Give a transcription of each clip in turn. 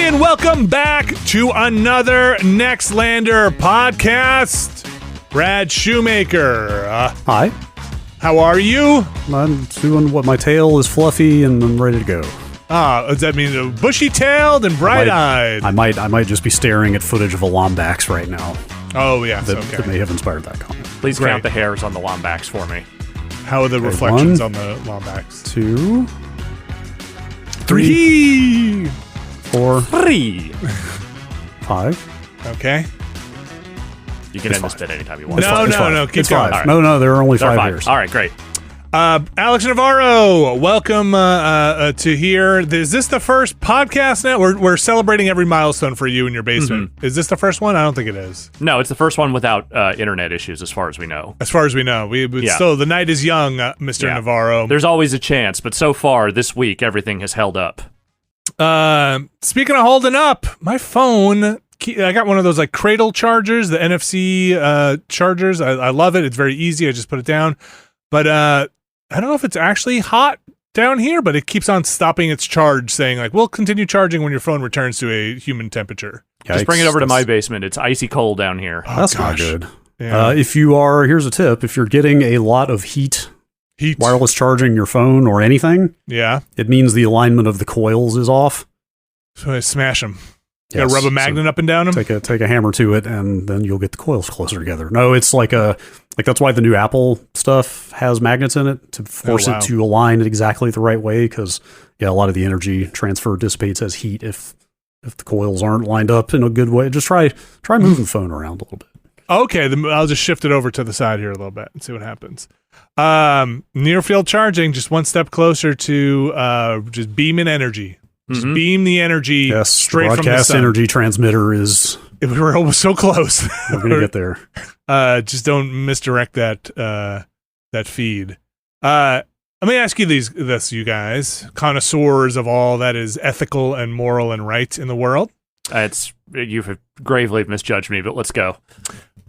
and welcome back to another Nextlander podcast. Brad Shoemaker. Hi. How are you? I'm doing what my tail is fluffy and I'm ready to go. Does that mean bushy-tailed and bright-eyed? I might just be staring at footage of a Lombax right now. Oh, yeah. That may have inspired that comment. Please count the hairs on the Lombax for me. How are the reflections on the Lombax? 2, 3, 4, 5. Okay. You can end this bit anytime you want. No. Keep going. Right. No, there are only 5 hairs. All right, great. Alex Navarro, welcome to here. Is this the first podcast now? We're celebrating every milestone for you in your basement. Mm-hmm. Is this the first one? I don't think it is. No, it's the first one without internet issues, as far as we know. As far as we know. Still, the night is young, Mr. Navarro. There's always a chance, but so far, this week, everything has held up. Speaking of holding up, my phone... I got one of those like cradle chargers, the NFC chargers. I love it. It's very easy. I just put it down. But I don't know if it's actually hot down here, but it keeps on stopping its charge, saying like, we'll continue charging when your phone returns to a human temperature. Yikes. Just bring it over to my basement. It's icy cold down here. Oh, that's not good. Yeah. Here's a tip. If you're getting a lot of heat wireless charging your phone or anything, it means the alignment of the coils is off. So I smash them. Yes, rub a magnet up and down them? Take a hammer to it, and then you'll get the coils closer together. No, it's like that's why the new Apple stuff has magnets in it, to force it to align it exactly the right way, because a lot of the energy transfer dissipates as heat if the coils aren't lined up in a good way. Just try moving the phone around a little bit. Okay, I'll just shift it over to the side here a little bit and see what happens. Near field charging, just one step closer to just beaming energy. Just beam the energy straight from the broadcast sun. Energy transmitter is... We're almost so close. We're going to get there. Just don't misdirect that feed. Let me ask you this, you guys, connoisseurs of all that is ethical and moral and right in the world. You've gravely misjudged me, but let's go.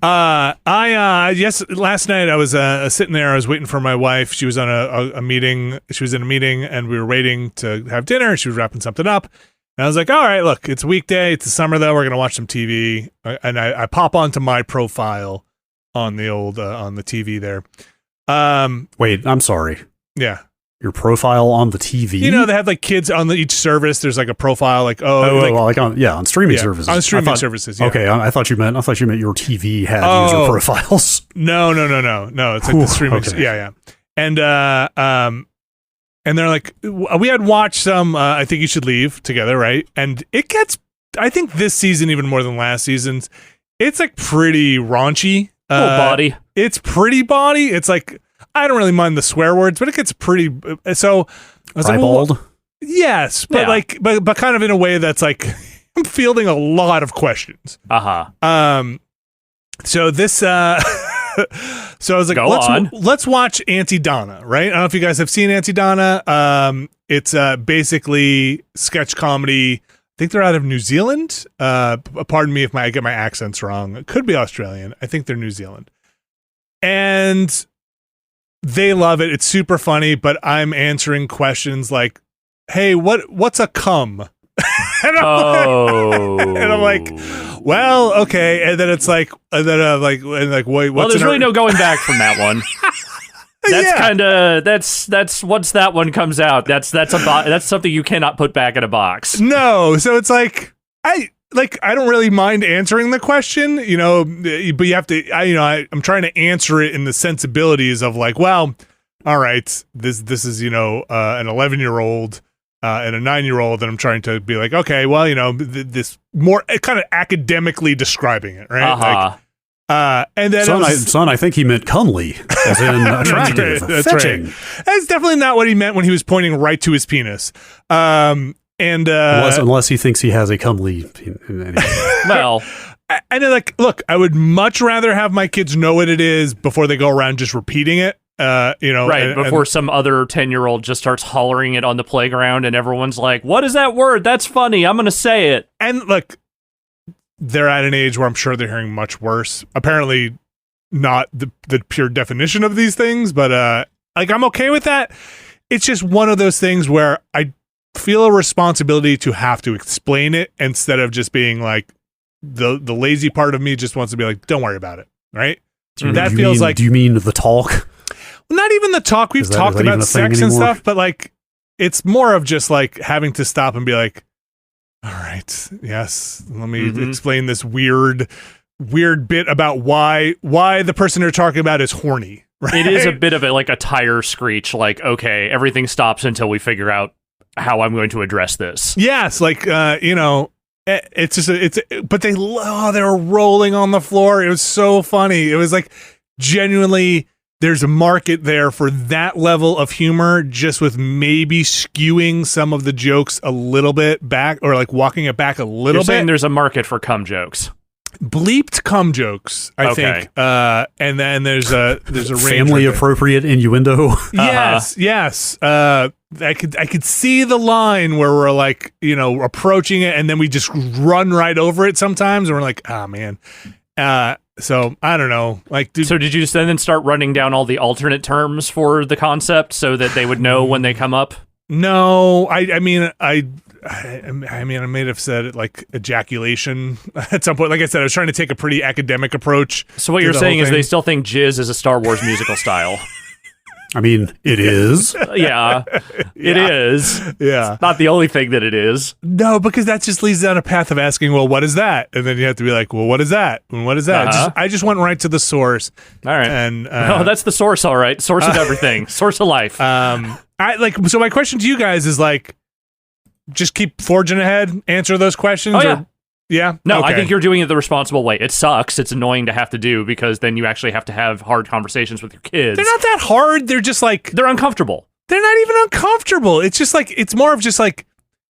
Last night I was sitting there. I was waiting for my wife. She was on a meeting. She was in a meeting, and we were waiting to have dinner. She was wrapping something up, and I was like, "All right, look, it's a weekday. It's the summer, though. We're gonna watch some TV." And I pop onto my profile on the old on the TV there. Wait, I'm sorry. Yeah. Your profile on the TV? You know, they have like kids on each service. There's like a profile, on streaming services. On streaming services. Yeah. Okay, I thought you meant your TV had user profiles. No. It's like the streaming. Okay. Yeah. And they're like, we had watched some. I think you should leave together, right? And it gets. I think this season even more than last season's. It's like pretty raunchy. Body. It's pretty body. It's like. I don't really mind the swear words, but it gets pretty. So I was like, well, yes, but but kind of in a way that's like I'm fielding a lot of questions. So this. So I was like, let's watch Aunty Donna, right? I don't know if you guys have seen Aunty Donna. It's basically sketch comedy. I think they're out of New Zealand. Pardon me if I get my accents wrong. It could be Australian. I think they're New Zealand, and. They love it. It's super funny, but I'm answering questions like, "Hey, what's a cum?" and I'm like, "Well, okay." And then it's like, wait. Well, there's really no going back from that one. That's kind of that's once that one comes out, that's something you cannot put back in a box. No, so it's like I don't really mind answering the question, but you have to, I'm trying to answer it in the sensibilities of like, well, all right, this is, an 11-year-old and a 9-year-old, and I'm trying to be like, okay, well, this more kind of academically describing it, right? And then son, I think he meant comely, as in attractive, fetching. Right. That's definitely not what he meant when he was pointing right to his penis. And unless he thinks he has a comely well, and like, look, I would much rather have my kids know what it is before they go around just repeating it. Right, before some other 10-year-old just starts hollering it on the playground and everyone's like, "What is that word? That's funny. I'm going to say it." And look, they're at an age where I'm sure they're hearing much worse. Apparently not the pure definition of these things, but I'm okay with that. It's just one of those things where feel a responsibility to have to explain it instead of just being like the lazy part of me just wants to be like, don't worry about it, right? That feels like. Do you mean the talk? Not even the talk. We've talked about sex and stuff, but like it's more of just like having to stop and be like, all right, yes, let me explain this weird bit about why the person you're talking about is horny. Right? It is a bit of a tire screech. Like, okay, everything stops until we figure out how I'm going to address this. Yes, like it's just but they were rolling on the floor. It was so funny. It was like genuinely. There's a market there for that level of humor, just with maybe skewing some of the jokes a little bit back, or like walking it back a little bit. Saying there's a market for cum jokes. Bleeped cum jokes, I think. And then there's a family appropriate innuendo. Yes. I could see the line where we're like, approaching it, and then we just run right over it sometimes, and we're like, oh man. So I don't know. So did you just then start running down all the alternate terms for the concept so that they would know when they come up? No, I mean I may have said it like ejaculation at some point. Like I said, I was trying to take a pretty academic approach. So what you're saying is they still think jizz is a Star Wars musical style. I mean, it is. Yeah, it is. Yeah. It's not the only thing that it is. No, because that just leads down a path of asking, well, what is that? And then you have to be like, well, what is that? And what is that? I just went right to the source. All right. And that's the source, all right. Source of everything. Source of life. So my question to you guys is like, just keep forging ahead, answer those questions. Oh, yeah. Yeah? No, okay. I think you're doing it the responsible way. It sucks. It's annoying to have to do because then you actually have to have hard conversations with your kids. They're not that hard. They're just like... They're uncomfortable. They're not even uncomfortable. It's just like... It's more of just like...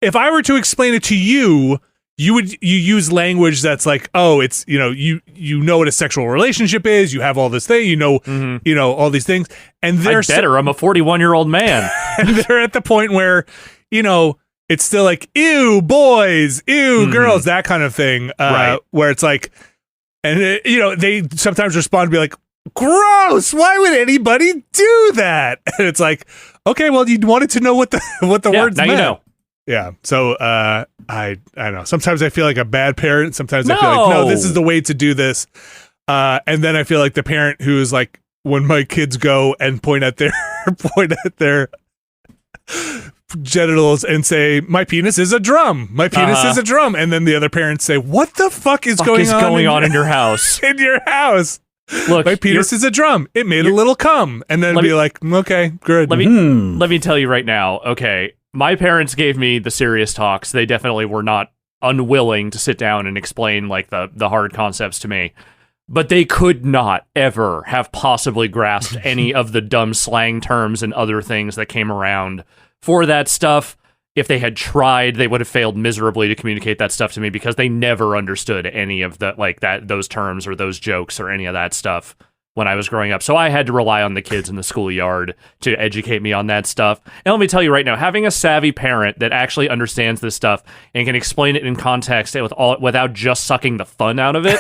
If I were to explain it to you, you use language that's like, oh, it's, you know what a sexual relationship is. You have all this thing, all these things. And they're... I'm a 41-year-old man. And they're at the point where, it's still like, ew, boys, ew, girls, that kind of thing. Right. Where it's like, and they sometimes respond to be like, gross, why would anybody do that? And it's like, okay, well, you wanted to know what the words now meant. You know. Yeah. So I don't know. Sometimes I feel like a bad parent. Sometimes I feel like, no, this is the way to do this. And then I feel like the parent who is like, when my kids go and point at their genitals and say, my penis is a drum. My penis is a drum. And then the other parents say, what the fuck is going on in your house? In your house. Look, my penis is a drum. It made a little cum. And then be like, okay, good. Let me tell you right now. Okay, my parents gave me the serious talks. They definitely were not unwilling to sit down and explain like the hard concepts to me. But they could not ever have possibly grasped any of the dumb slang terms and other things that came around for that stuff. If they had tried, they would have failed miserably to communicate that stuff to me because they never understood any of those terms or those jokes or any of that stuff when I was growing up. So I had to rely on the kids in the schoolyard to educate me on that stuff. And let me tell you right now, having a savvy parent that actually understands this stuff and can explain it in context without just sucking the fun out of it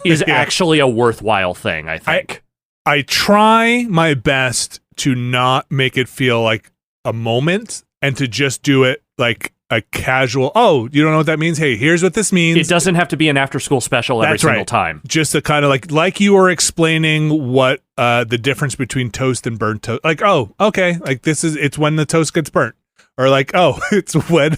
is actually a worthwhile thing, I think. I try my best to not make it feel like a moment and to just do it like a casual, oh, you don't know what that means? Hey, here's what this means. It doesn't have to be an after-school special every single time. Just a kind of like you were explaining what the difference between toast and burnt toast. Like, oh, okay, like it's when the toast gets burnt. Or like, oh, it's when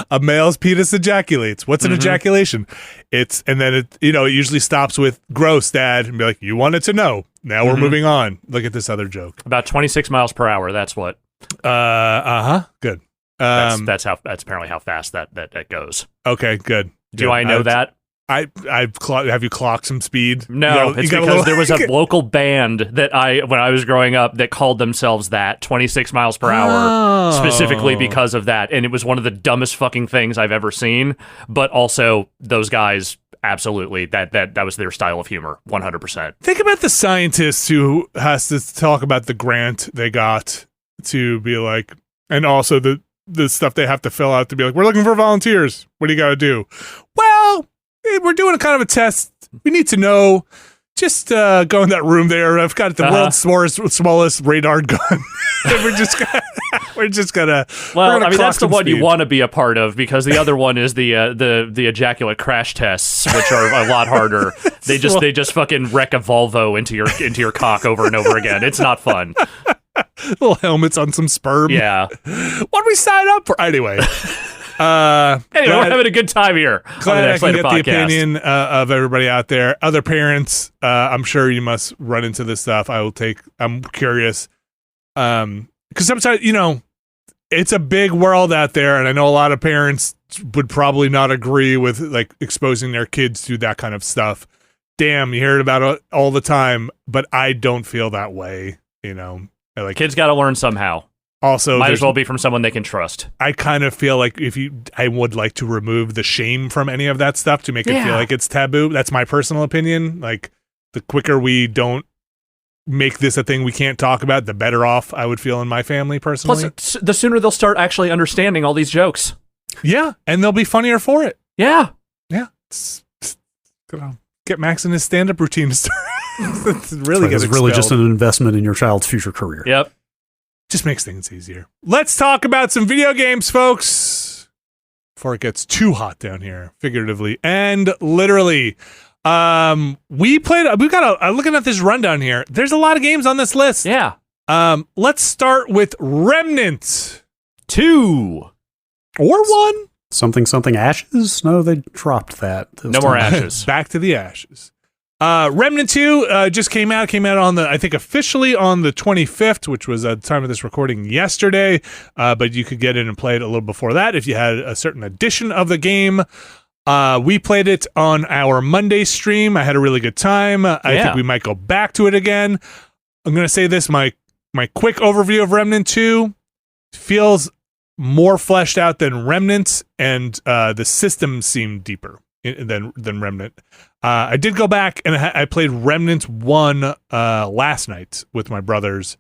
a male's penis ejaculates. What's an ejaculation? And then it usually stops with gross, Dad, and be like, you wanted to know. Now we're moving on. Look at this other joke. About 26 miles per hour. That's what. Good. That's apparently how fast that goes. Okay, good. Do I know that? Have you clocked some speed? No, it's because there was a local band that when I was growing up that called themselves that 26 miles per hour specifically because of that, and it was one of the dumbest fucking things I've ever seen. But also, those guys absolutely that was their style of humor, 100%. Think about the scientist who has to talk about the grant they got to be like, and also the stuff they have to fill out to be like, we're looking for volunteers. What do you got to do? Well, we're doing a kind of a test. We need to know just go in that room there. I've got the world's smallest radar gun. And we're just gonna. Well, I mean, that's the one you want to be a part of, because the other one is the ejaculate crash tests, which are a lot harder. They just fucking wreck a Volvo into your cock over and over again. It's not fun. Little helmets on some sperm. Yeah. What'd we sign up for? Anyway. We're having a good time here. Glad I can get the opinion of everybody out there. Other parents, I'm sure you must run into this stuff. I'm curious. Because sometimes, it's a big world out there, and I know a lot of parents would probably not agree with like exposing their kids to that kind of stuff. Damn, you hear about it all the time, but I don't feel that way. Kids got to learn somehow. Also, might as well be from someone they can trust. I kind of feel like I would like to remove the shame from any of that stuff to make it feel like it's taboo. That's my personal opinion. Like, the quicker we don't make this a thing we can't talk about, the better off I would feel in my family personally. Plus, the sooner they'll start actually understanding all these jokes. Yeah, and they'll be funnier for it. Yeah. Yeah. Get Max in his stand-up routine to start. It's really just an investment in your child's future career. Yep. Just makes things easier. Let's talk about some video games, folks, before it gets too hot down here, figuratively and literally. We've got looking at this rundown here. There's a lot of games on this list. Yeah. Let's start with Remnant 2 or 1. Something Ashes? No, they dropped that. No more Ashes. Back to the Ashes. Remnant 2 just came out on I think officially on the 25th, which was at the time of this recording yesterday, but you could get in and play it a little before that if you had a certain edition of the game. We played it on our Monday stream. I had a really good time. I think we might go back to it again. I'm going to say this, my quick overview of Remnant 2 feels more fleshed out than Remnant, and the system seemed deeper than Remnant. I did go back and I played Remnant 1 last night with my brothers,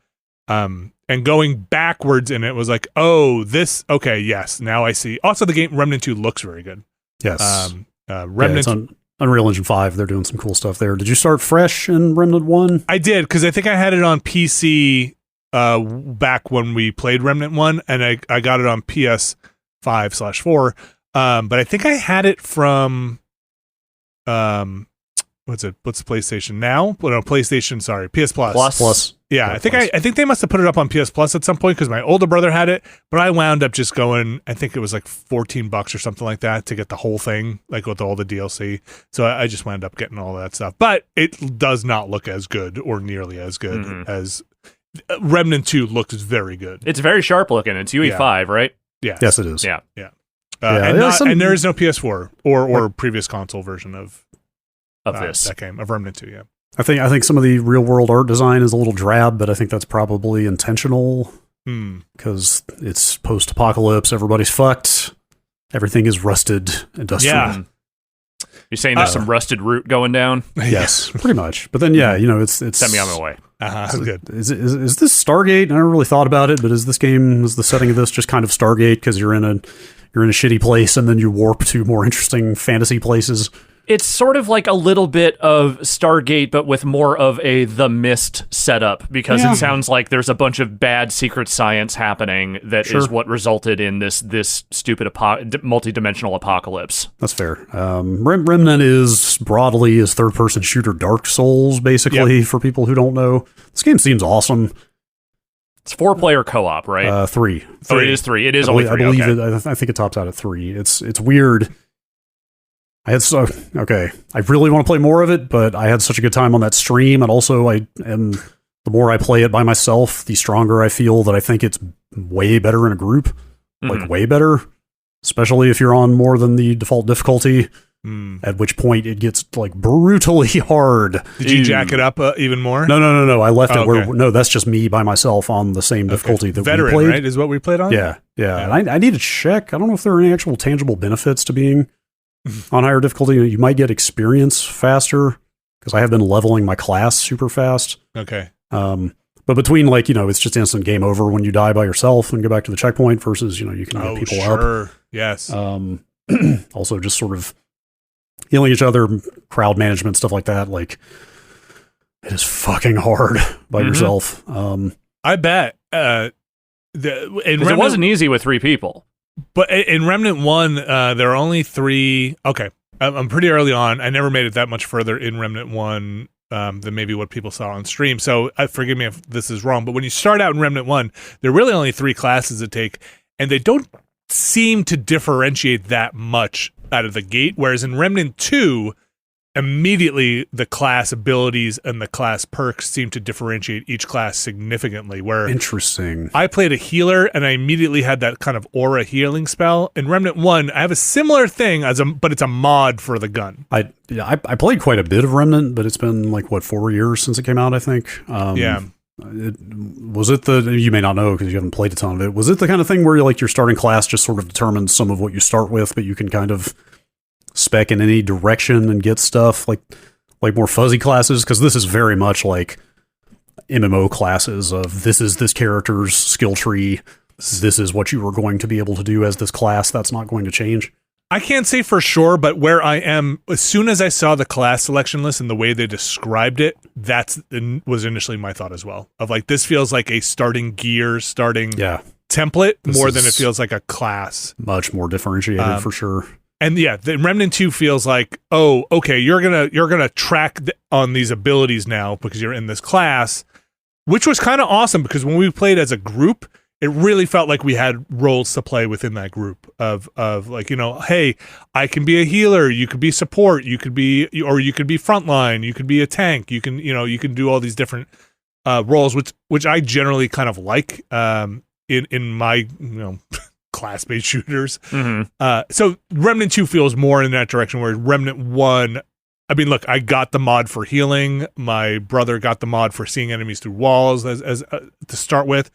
and going backwards in it was like, yes, now I see. Also, the game Remnant 2 looks very good. Yes. Remnant it's on Unreal Engine 5. They're doing some cool stuff there. Did you start fresh in Remnant 1? I did, because I think I had it on PC back when we played Remnant 1, and I got it on PS5/4. But I think I had it from what's the PlayStation Now? Well, no, PlayStation, sorry, PS Plus. Yeah, I think they must have put it up on PS Plus at some point, because my older brother had it, but I wound up just going, I think it was like $14 or something like that to get the whole thing, like with all the DLC. So I just wound up getting all that stuff. But it does not look as good or nearly as good as Remnant 2 looks very good. It's very sharp looking. It's UE5, right? Yeah. Yes, it is. Yeah. And there is no PS4 or previous console version of this that game of Remnant 2. Yeah, I think some of the real world art design is a little drab, but I think that's probably intentional because it's post apocalypse. Everybody's fucked. Everything is rusted, industrial. Yeah. You're saying there's some rusted root going down? Yes, pretty much. But then, it's send me on my way. Good. Is this Stargate? I never really thought about it, but is the setting of this just kind of Stargate because you're in a shitty place and then you warp to more interesting fantasy places? It's sort of like a little bit of Stargate, but with more of a The Mist setup, because it sounds like there's a bunch of bad secret science happening that is what resulted in this stupid multi-dimensional apocalypse. That's fair. Remnant is broadly is third-person shooter Dark Souls, basically, for people who don't know. This game seems awesome. It's 4-player co-op, right? 3. Oh, it is 3. It is only 3. I believe it. I think it tops out at 3. It's weird. I really want to play more of it, but I had such a good time on that stream, and also the more I play it by myself, the stronger I feel that I think it's way better in a group, like way better, especially if you're on more than the default difficulty, at which point it gets like brutally hard. Did you jack it up even more? No. I left it that's just me by myself on the same difficulty that Veteran, we played. Right? Is what we played on? Yeah. And I need to check. I don't know if there are any actual tangible benefits to being on higher difficulty. You might get experience faster because I have been leveling my class super fast. Okay. But between it's just instant game over when you die by yourself and go back to the checkpoint versus, you can get people up. Yes. Also just sort of healing each other, crowd management, stuff like that. Like It is fucking hard by yourself. I bet. It wasn't easy with 3 people. But in Remnant 1, there are only 3. Okay, I'm pretty early on. I never made it that much further in Remnant 1 than maybe what people saw on stream. So forgive me if this is wrong. But when you start out in Remnant 1, there are really only 3 classes to take, and they don't seem to differentiate that much out of the gate. Whereas in Remnant 2, immediately the class abilities and the class perks seem to differentiate each class significantly. Where interesting, I played a healer and I immediately had that kind of aura healing spell. In Remnant 1, I have a similar thing but it's a mod for the gun. I played quite a bit of Remnant, but it's been like 4 years since it came out, I think. Yeah. You may not know because you haven't played a ton of it. Was it the kind of thing where your starting class just sort of determines some of what you start with, but you can kind of spec in any direction and get stuff like more fuzzy classes? Because this is very much like MMO classes of this is this character's skill tree, this is what you are going to be able to do as this class. That's not going to change. I can't say for sure, but where I am, as soon as I saw the class selection list and the way they described it, was initially my thought as well. Of this feels like a starting template more than it feels like a class. Much more differentiated for sure. And yeah, the Remnant 2 feels like, oh, okay, you're gonna track on these abilities now because you're in this class, which was kind of awesome because when we played as a group, it really felt like we had roles to play within that group of hey, I can be a healer, you could be support, you could be frontline, you could be a tank, you can do all these different roles, which I generally kind of like in my class-based shooters. So Remnant 2 feels more in that direction, where Remnant 1, I mean, look, I got the mod for healing. My brother got the mod for seeing enemies through walls as to start with.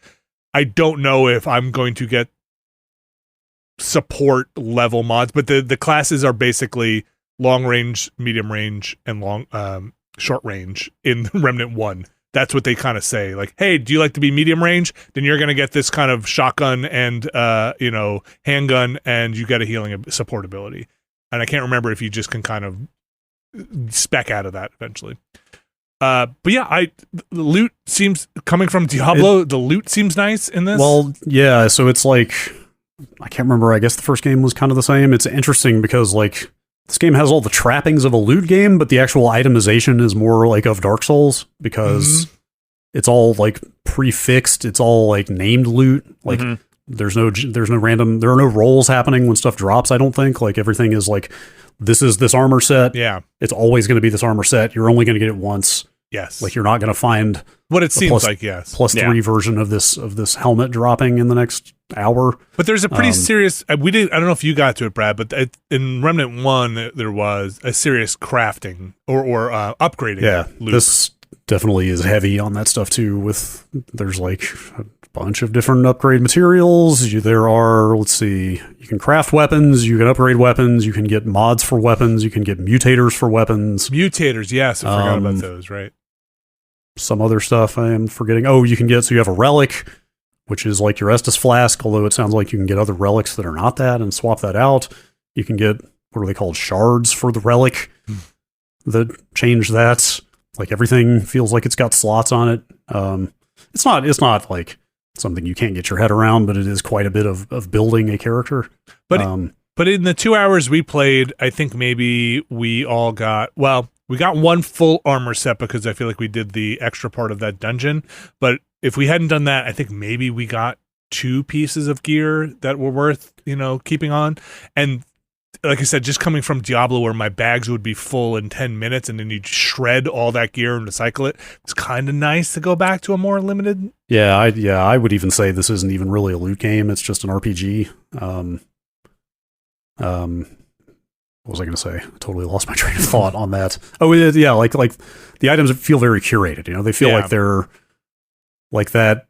I don't know if I'm going to get support level mods, but the classes are basically long range, medium range, and short range in Remnant 1. That's what they kind of say. Like, hey, do you like to be medium range? Then you're going to get this kind of shotgun and, handgun, and you get a healing support ability. And I can't remember if you just can kind of spec out of that eventually. But yeah, the loot seems, coming from Diablo, the loot seems nice in this. Well, yeah, so it's like, I can't remember, I guess the first game was kind of the same. It's interesting because, this game has all the trappings of a loot game, but the actual itemization is more of Dark Souls because it's all prefixed. It's all named loot. There's no random. There are no rolls happening when stuff drops. I don't think everything is this is this armor set. Yeah, it's always going to be this armor set. You're only going to get it once. Yes, you're not going to find what it seems like. Yes, +3 version of this helmet dropping in the next hour. But there's a pretty serious. I don't know if you got to it, Brad, but in Remnant 1 there was a serious crafting or upgrading. Yeah, loop. This definitely is heavy on that stuff too. There's a bunch of different upgrade materials. There are, let's see, you can craft weapons, you can upgrade weapons, you can get mods for weapons, you can get mutators for weapons. Mutators, yes, I forgot about those. Right. Some other stuff I am forgetting. Oh, you have a relic, which is your Estus flask, although it sounds like you can get other relics that are not that and swap that out. You can get, what are they called, shards for the relic that change that. Everything feels like it's got slots on it. It's not something you can't get your head around, but it is quite a bit of building a character. But in the 2 hours we played, I think maybe we all got, we got one full armor set because I feel like we did the extra part of that dungeon. But if we hadn't done that, I think maybe we got 2 pieces of gear that were worth, keeping on. And like I said, just coming from Diablo where my bags would be full in 10 minutes and then you'd shred all that gear and recycle it, it's kind of nice to go back to a more limited. Yeah, I would even say this isn't even really a loot game. It's just an RPG. What was I going to say? I totally lost my train of thought on that. Oh, yeah, the items feel very curated. They feel like they're like that.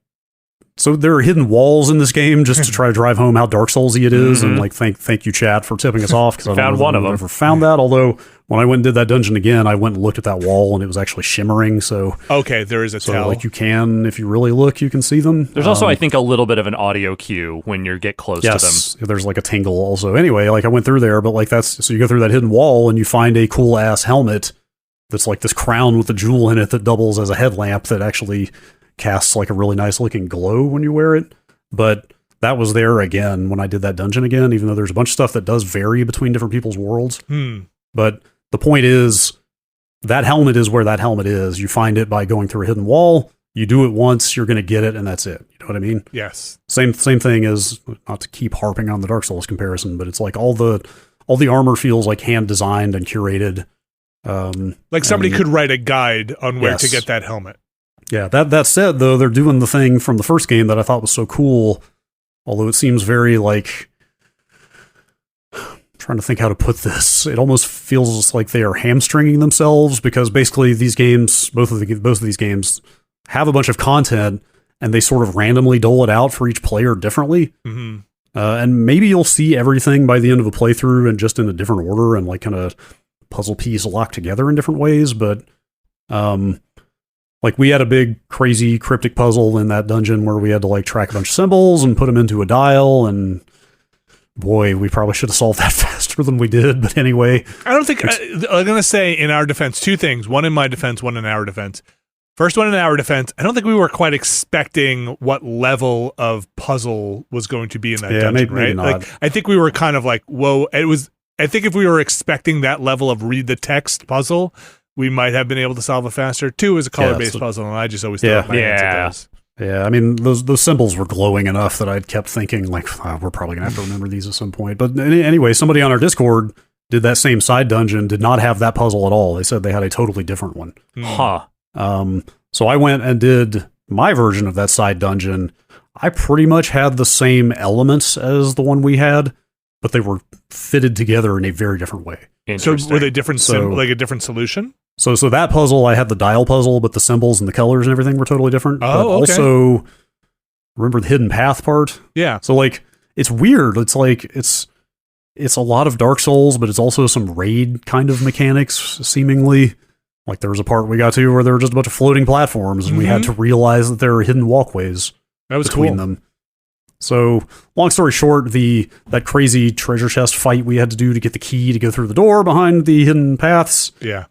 So there are hidden walls in this game just to try to drive home how Dark Souls-y it is. And thank you, chat, for tipping us off, because I found one of them. Never found that. Although when I went and did that dungeon again, I went and looked at that wall and it was actually shimmering. So okay, there is a tell. You can, if you really look, you can see them. There's also, I think, a little bit of an audio cue when you get close to them. Yes, there's a tingle also. Anyway, I went through there, but so you go through that hidden wall and you find a cool ass helmet that's like this crown with a jewel in it that doubles as a headlamp that actually casts like a really nice looking glow when you wear it. But that was there again when I did that dungeon again, even though there's a bunch of stuff that does vary between different people's worlds. But the point is, that helmet is where that helmet is. You find it by going through a hidden wall. You do it once, you're going to get it, and that's it. You know what I mean? Yes. Same thing as, not to keep harping on the Dark Souls comparison, but it's like all the armor feels like hand designed and curated. Like somebody could write a guide on where to get that helmet. Yeah. That said, though, they're doing the thing from the first game that I thought was so cool. Although it seems very like, trying to think how to put this. It almost feels like they are hamstringing themselves, because basically these games, both of these games, have a bunch of content, and they sort of randomly dole it out for each player differently. And maybe you'll see everything by the end of a playthrough and just in a different order and like kind of puzzle piece locked together in different ways. But like we had a big crazy cryptic puzzle in that dungeon where we had to like track a bunch of symbols and put them into a dial, and boy, we probably should have solved that faster than we did. But anyway, I don't think I'm going to say in our defense two things, one in my defense, one in our defense. First one in our defense, I don't think we were quite expecting what level of puzzle was going to be in that dungeon, maybe right? not. Like, I think we were kind of like, whoa, I think if we were expecting that level of read the text puzzle, we might have been able to solve it faster. Two is a color-based puzzle, and I just always thought my answer those. Yeah, I mean, those symbols were glowing enough that I'd kept thinking, like, we're probably going to have to remember these at some point. But anyway, somebody on our Discord did that same side dungeon, did not have that puzzle at all. They said they had a totally different one. Huh. So I went and did my version of that side dungeon. I pretty much had the same elements as the one we had, but they were fitted together in a very different way. So were they different, like a different solution? So that puzzle, I had the dial puzzle, but the symbols and the colors and everything were totally different. Oh, but also, remember the hidden path part? Yeah. So like, it's weird. It's like, it's a lot of Dark Souls, but it's also some raid kind of mechanics, seemingly. Like there was a part we got to where there were just a bunch of floating platforms, and we had to realize that there were hidden walkways between them. So, long story short, that crazy treasure chest fight we had to do to get the key to go through the door behind the hidden paths. Yeah.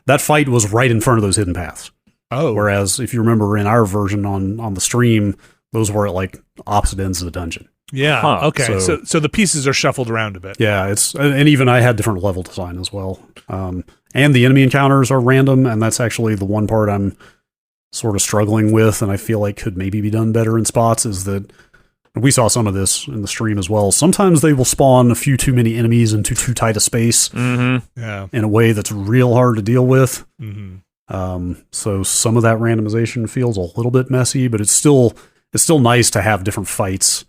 That fight was right in front of those hidden paths. Oh. Whereas, if you remember in our version on the stream, those were at like opposite ends of the dungeon. Yeah. Huh. Okay. So the pieces are shuffled around a bit. Yeah. And even I had different level design as well. And the enemy encounters are random, and that's actually the one part I'm sort of struggling with, and I feel like could maybe be done better in spots, is that we saw some of this in the stream as well. Sometimes they will spawn a few too many enemies into too tight a space in a way that's real hard to deal with. So some of that randomization feels a little bit messy, but it's still nice to have different fights.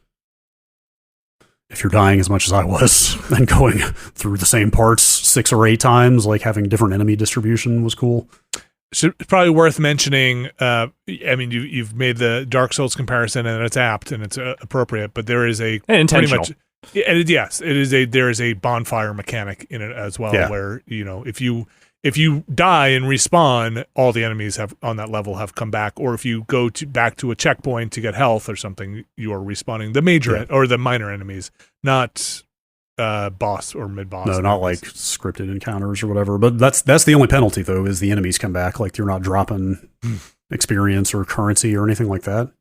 If you're dying as much as I was and going through the same parts 6 or 8 times, like having different enemy distribution was cool. So it's probably worth mentioning. I mean, you've made the Dark Souls comparison, and it's apt and it's appropriate. But there is a intentional. There is a bonfire mechanic in it as well, where if you die and respawn, all the enemies on that level have come back. Or if you go back to a checkpoint to get health or something, you are respawning the major or the minor enemies, not boss or mid-boss. No, not like scripted encounters or whatever. But that's the only penalty, though, is the enemies come back. Like you're not dropping experience or currency or anything like that.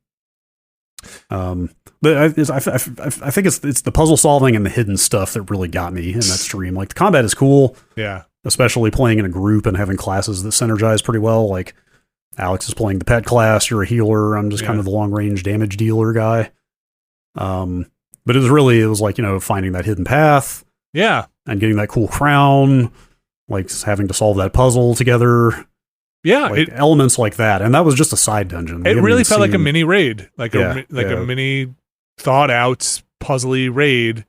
But I think it's the puzzle solving and the hidden stuff that really got me in that stream. Like the combat is cool. Yeah. Especially playing in a group and having classes that synergize pretty well. Like Alex is playing the pet class, you're a healer, I'm just kind of the long range damage dealer guy. But it was like, finding that hidden path. Yeah. And getting that cool crown, like having to solve that puzzle together. Yeah. Like elements like that. And that was just a side dungeon. It really felt like a mini raid, a mini thought out puzzly raid.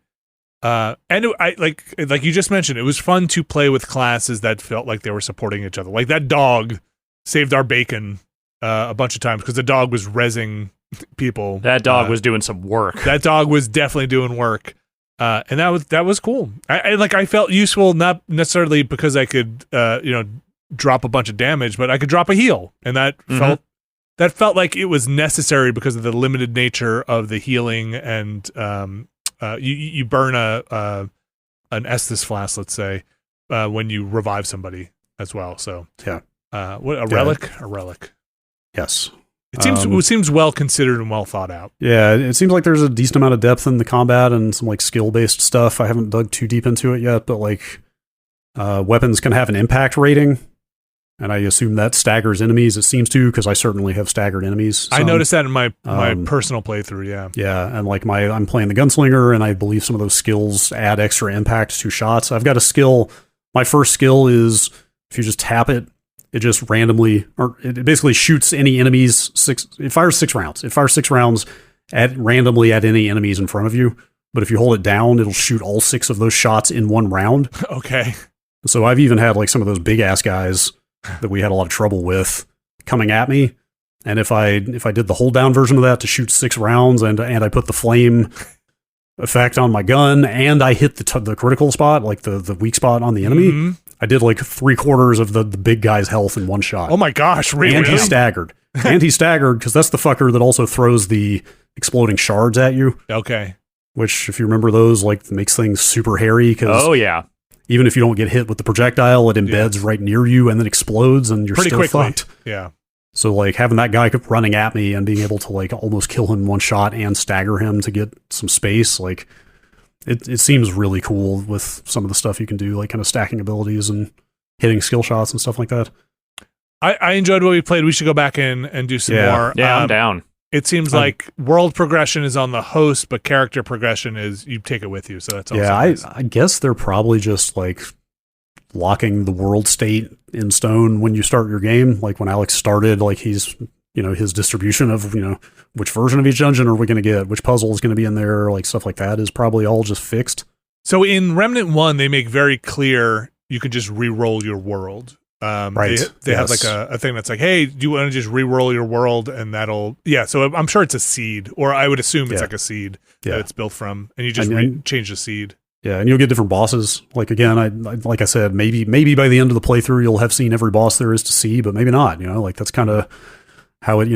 And I like you just mentioned, it was fun to play with classes that felt like they were supporting each other. Like that dog saved our bacon a bunch of times because the dog was rezzing people. That dog was doing some work. That dog was definitely doing work, and that was cool. I felt useful, not necessarily because I could drop a bunch of damage, but I could drop a heal, and that felt like it was necessary because of the limited nature of the healing and. You burn an Estus flask, let's say, when you revive somebody. as well. So yeah, what a relic, a relic. Yes. It seems well considered and well thought out. Yeah, it seems like there's a decent amount of depth in the combat and some like skill based stuff. I haven't dug too deep into it yet, but like weapons can have an impact rating, and I assume that staggers enemies. It seems to, because I certainly have staggered enemies. I noticed that in my personal playthrough. Yeah, and like I'm playing the gunslinger, and I believe some of those skills add extra impact to shots. I've got a skill. My first skill is if you just tap it. It just randomly, or it basically shoots any enemies. It fires 6 rounds. It fires 6 rounds randomly at any enemies in front of you. But if you hold it down, it'll shoot all 6 of those shots in one round. Okay. So I've even had like some of those big ass guys that we had a lot of trouble with coming at me. And if I did the hold down version of that to shoot 6 rounds, and I put the flame effect on my gun, and I hit the critical spot, like the weak spot on the enemy. Mm-hmm. I did like 3/4 of the big guy's health in one shot. Oh my gosh, really? And he staggered. Because that's the fucker that also throws the exploding shards at you. Okay. Which, if you remember those, like makes things super hairy. Oh yeah. Even if you don't get hit with the projectile, it embeds right near you and then explodes, and you're still fucked. Yeah. So like having that guy running at me and being able to like almost kill him in one shot and stagger him to get some space, like. It seems really cool with some of the stuff you can do, like kind of stacking abilities and hitting skill shots and stuff like that. I enjoyed what we played. We should go back in and do some more. Yeah, I'm down. It seems like world progression is on the host, but character progression is you take it with you. So that's also nice. I guess they're probably just like locking the world state in stone when you start your game. Like when Alex started, like he's his distribution of which version of each dungeon are we going to get, which puzzle is going to be in there, like stuff like that is probably all just fixed. So in Remnant 1, they make very clear you can just re-roll your world. Right. They have like a thing that's like, hey, do you want to just re-roll your world? And that'll, so I'm sure it's a seed, or I would assume it's like a seed that it's built from, and you just change the seed. Yeah, and you'll get different bosses. Like again, like I said, maybe by the end of the playthrough you'll have seen every boss there is to see, but maybe not. Like that's kind of how it,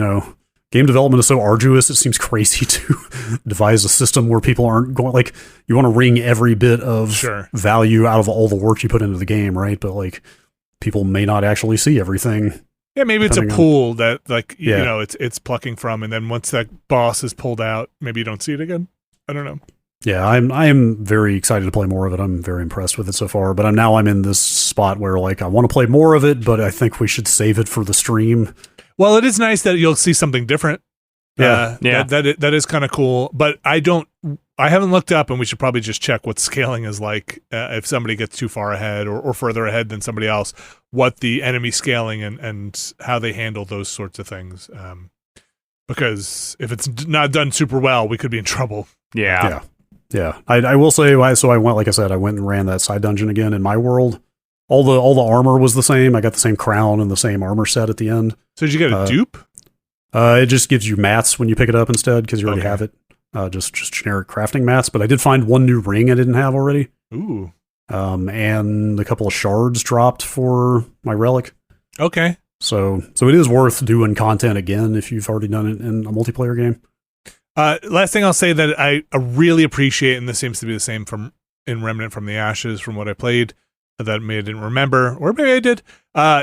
game development is so arduous. It seems crazy to devise a system where people aren't going, like, you want to wring every bit of value out of all the work you put into the game, right? But like, people may not actually see everything. Yeah, maybe it's a pool that, like, it's plucking from, and then once that boss is pulled out, maybe you don't see it again. I don't know. Yeah, I am very excited to play more of it. I'm very impressed with it so far, but I'm in this spot where like I want to play more of it, but I think we should save it for the stream. Well, it is nice that you'll see something different. That is kind of cool. But I haven't looked up, and we should probably just check what scaling is like if somebody gets too far ahead or further ahead than somebody else, what the enemy scaling and how they handle those sorts of things. Because if it's not done super well, we could be in trouble. Yeah. I will say, so I went, like I said, I went and ran that side dungeon again in my world. All the armor was the same. I got the same crown and the same armor set at the end. So did you get a dupe? It just gives you mats when you pick it up instead, because you already have it. Just generic crafting mats. But I did find one new ring I didn't have already. Ooh. And a couple of shards dropped for my relic. Okay. So it is worth doing content again if you've already done it in a multiplayer game. Last thing I'll say that I really appreciate, and this seems to be the same in Remnant from the Ashes from what I played, that maybe I didn't remember, or maybe I did.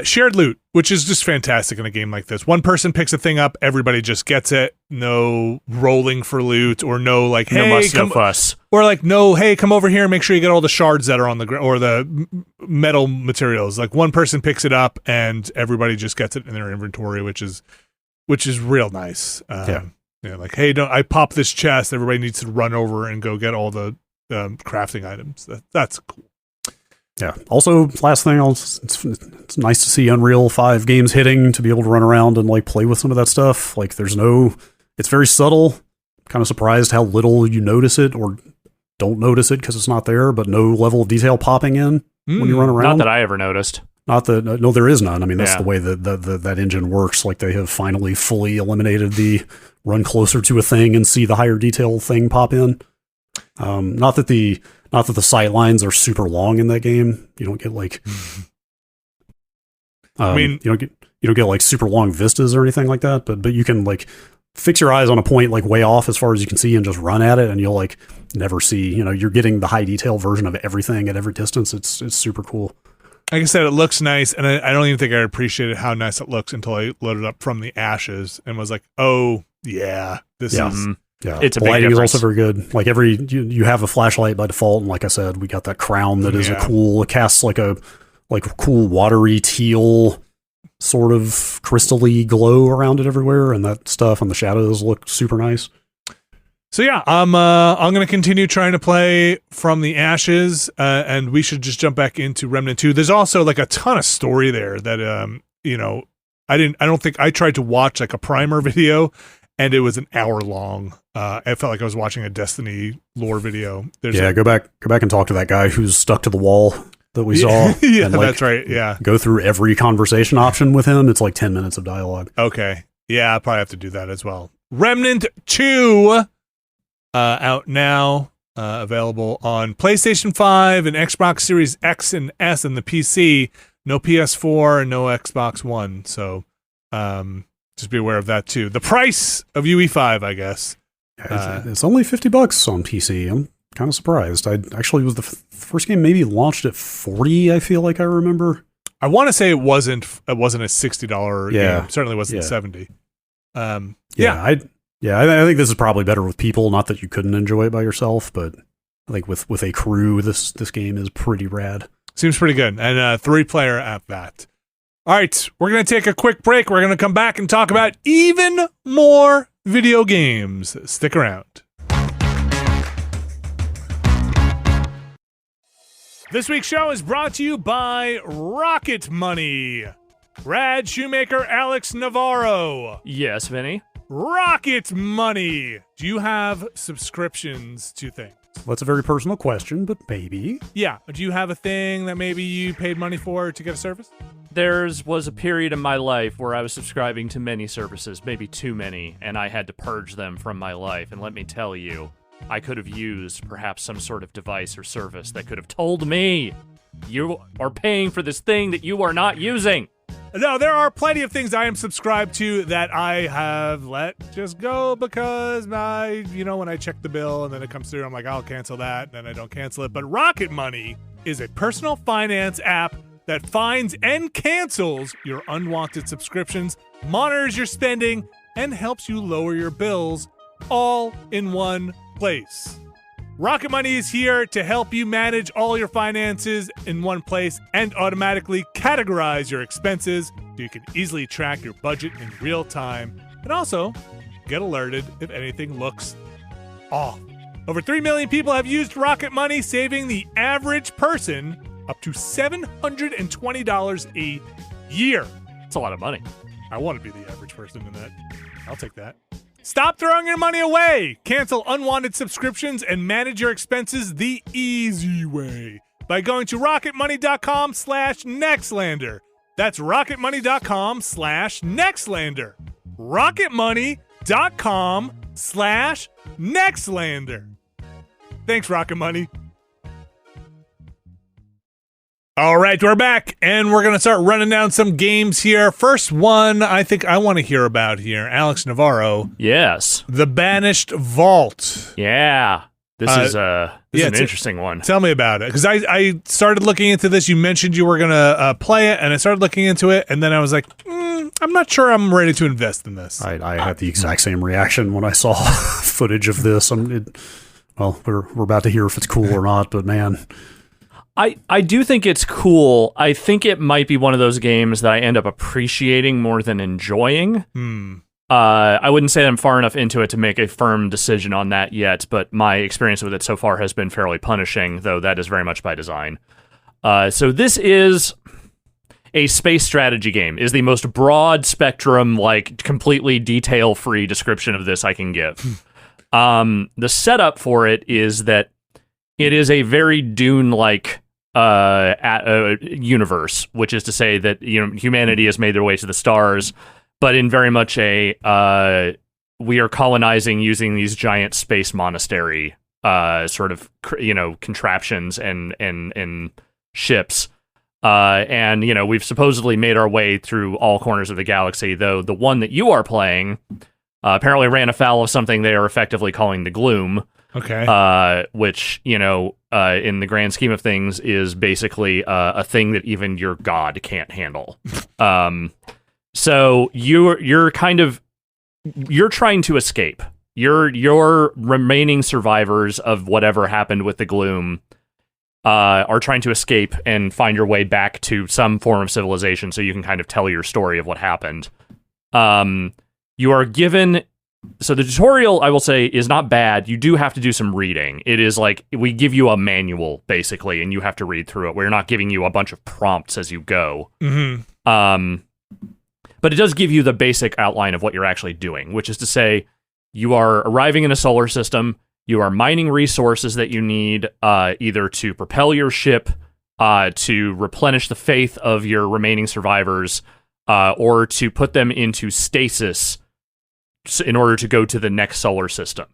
Shared loot, which is just fantastic in a game like this. One person picks a thing up, everybody just gets it. No rolling for loot, or no like, hey, no fuss, or like, no, hey, come over here and make sure you get all the shards that are on the ground or the metal materials. Like one person picks it up and everybody just gets it in their inventory, which is real nice. Like, hey, I pop this chest. Everybody needs to run over and go get all the crafting items. That's cool. Yeah. Also, last thing, it's nice to see Unreal 5 games hitting, to be able to run around and like play with some of that stuff. Like, it's very subtle. Kind of surprised how little you notice it or don't notice it because it's not there, but no level of detail popping in when you run around. Not that I ever noticed. No, there is none. I mean, that's the way that engine works. Like, they have finally fully eliminated the run closer to a thing and see the higher detail thing pop in. Not that the sight lines are super long in that game. You don't get like, you don't get like super long vistas or anything like that. But you can like fix your eyes on a point like way off as far as you can see and just run at it, and you'll like never see. You're getting the high detail version of everything at every distance. It's super cool. like I said, it looks nice, and I don't even think I appreciated how nice it looks until I loaded up from the ashes and was like, oh, yeah, this is... Yeah, it's a the big lighting difference. is also very good. Like you have a flashlight by default, and like I said, we got that crown that is it casts like a cool watery teal sort of crystally glow around it everywhere, and that stuff and the shadows look super nice. So yeah, I'm gonna continue trying to play from the ashes, and we should just jump back into Remnant 2. There's also like a ton of story there that I don't think I tried to watch like a primer video, and it was an hour long. I felt like I was watching a Destiny lore video. Go back and talk to that guy who's stuck to the wall that we saw. Yeah, and, that's right. Yeah, go through every conversation option with him. It's like 10 minutes of dialogue. Okay, yeah, I'll probably have to do that as well. Remnant 2, out now, available on PlayStation 5 and Xbox Series X and S and the PC. No PS4 and no Xbox One. So, just be aware of that too. The price of UE5, I guess. It's only $50 on PC. I'm kind of surprised. I actually was the first game maybe launched at $40. I feel like I remember. I want to say it wasn't a $60 game. Certainly wasn't $70. I think this is probably better with people. Not that you couldn't enjoy it by yourself, but I think with a crew, this game is pretty rad. Seems pretty good, and 3-player at that. All right, we're going to take a quick break. We're going to come back and talk about even more video games. Stick around. This week's show is brought to you by Rocket Money. Brad Shoemaker, Alex Navarro. Yes, Vinny. Rocket Money. Do you have subscriptions to things? Well, that's a very personal question, but maybe. Yeah. Do you have a thing that maybe you paid money for to get a service? There was a period in my life where I was subscribing to many services, maybe too many, and I had to purge them from my life. And let me tell you, I could have used perhaps some sort of device or service that could have told me, you are paying for this thing that you are not using. No, there are plenty of things I am subscribed to that I have let just go because when I check the bill and then it comes through, I'm like, I'll cancel that, and then I don't cancel it. But Rocket Money is a personal finance app that finds and cancels your unwanted subscriptions, monitors your spending, and helps you lower your bills all in one place. Rocket Money is here to help you manage all your finances in one place and automatically categorize your expenses so you can easily track your budget in real time and also get alerted if anything looks off. Over 3 million people have used Rocket Money, saving the average person up to $720 a year. It's a lot of money. I want to be the average person in that. I'll take that. Stop throwing your money away. Cancel unwanted subscriptions and manage your expenses the easy way by going to rocketmoney.com/Nextlander. That's rocketmoney.com/Nextlander. rocketmoney.com/Nextlander. Thanks, Rocket Money. All right, we're back, and we're going to start running down some games here. First one I think I want to hear about here, Alex Navarro. Yes. The Banished Vault. Yeah. This is an interesting one. Tell me about it, because I started looking into this. You mentioned you were going to play it, and I started looking into it, and then I was like, I'm not sure I'm ready to invest in this. I had the exact same reaction when I saw footage of this. We're about to hear if it's cool or not, but man... I do think it's cool. I think it might be one of those games that I end up appreciating more than enjoying. I wouldn't say I'm far enough into it to make a firm decision on that yet, but my experience with it so far has been fairly punishing, though that is very much by design. So this is a space strategy game, is the most broad spectrum, like completely detail-free description of this I can give. The setup for it is that it is a very Dune-like universe, which is to say that humanity has made their way to the stars, but in very much we are colonizing using these giant space monastery sort of contraptions and ships, and we've supposedly made our way through all corners of the galaxy. Though the one that you are playing apparently ran afoul of something they are effectively calling the Gloom. Okay. Which in the grand scheme of things, is basically a thing that even your god can't handle. So you're trying to escape. Your remaining survivors of whatever happened with the gloom are trying to escape and find your way back to some form of civilization so you can kind of tell your story of what happened. You are given... So the tutorial, I will say, is not bad. You do have to do some reading. It is like, we give you a manual, basically, and you have to read through it. We're not giving you a bunch of prompts as you go. Mm-hmm. But it does give you the basic outline of what you're actually doing, which is to say, you are arriving in a solar system, you are mining resources that you need either to propel your ship, to replenish the faith of your remaining survivors, or to put them into stasis in order to go to the next solar system.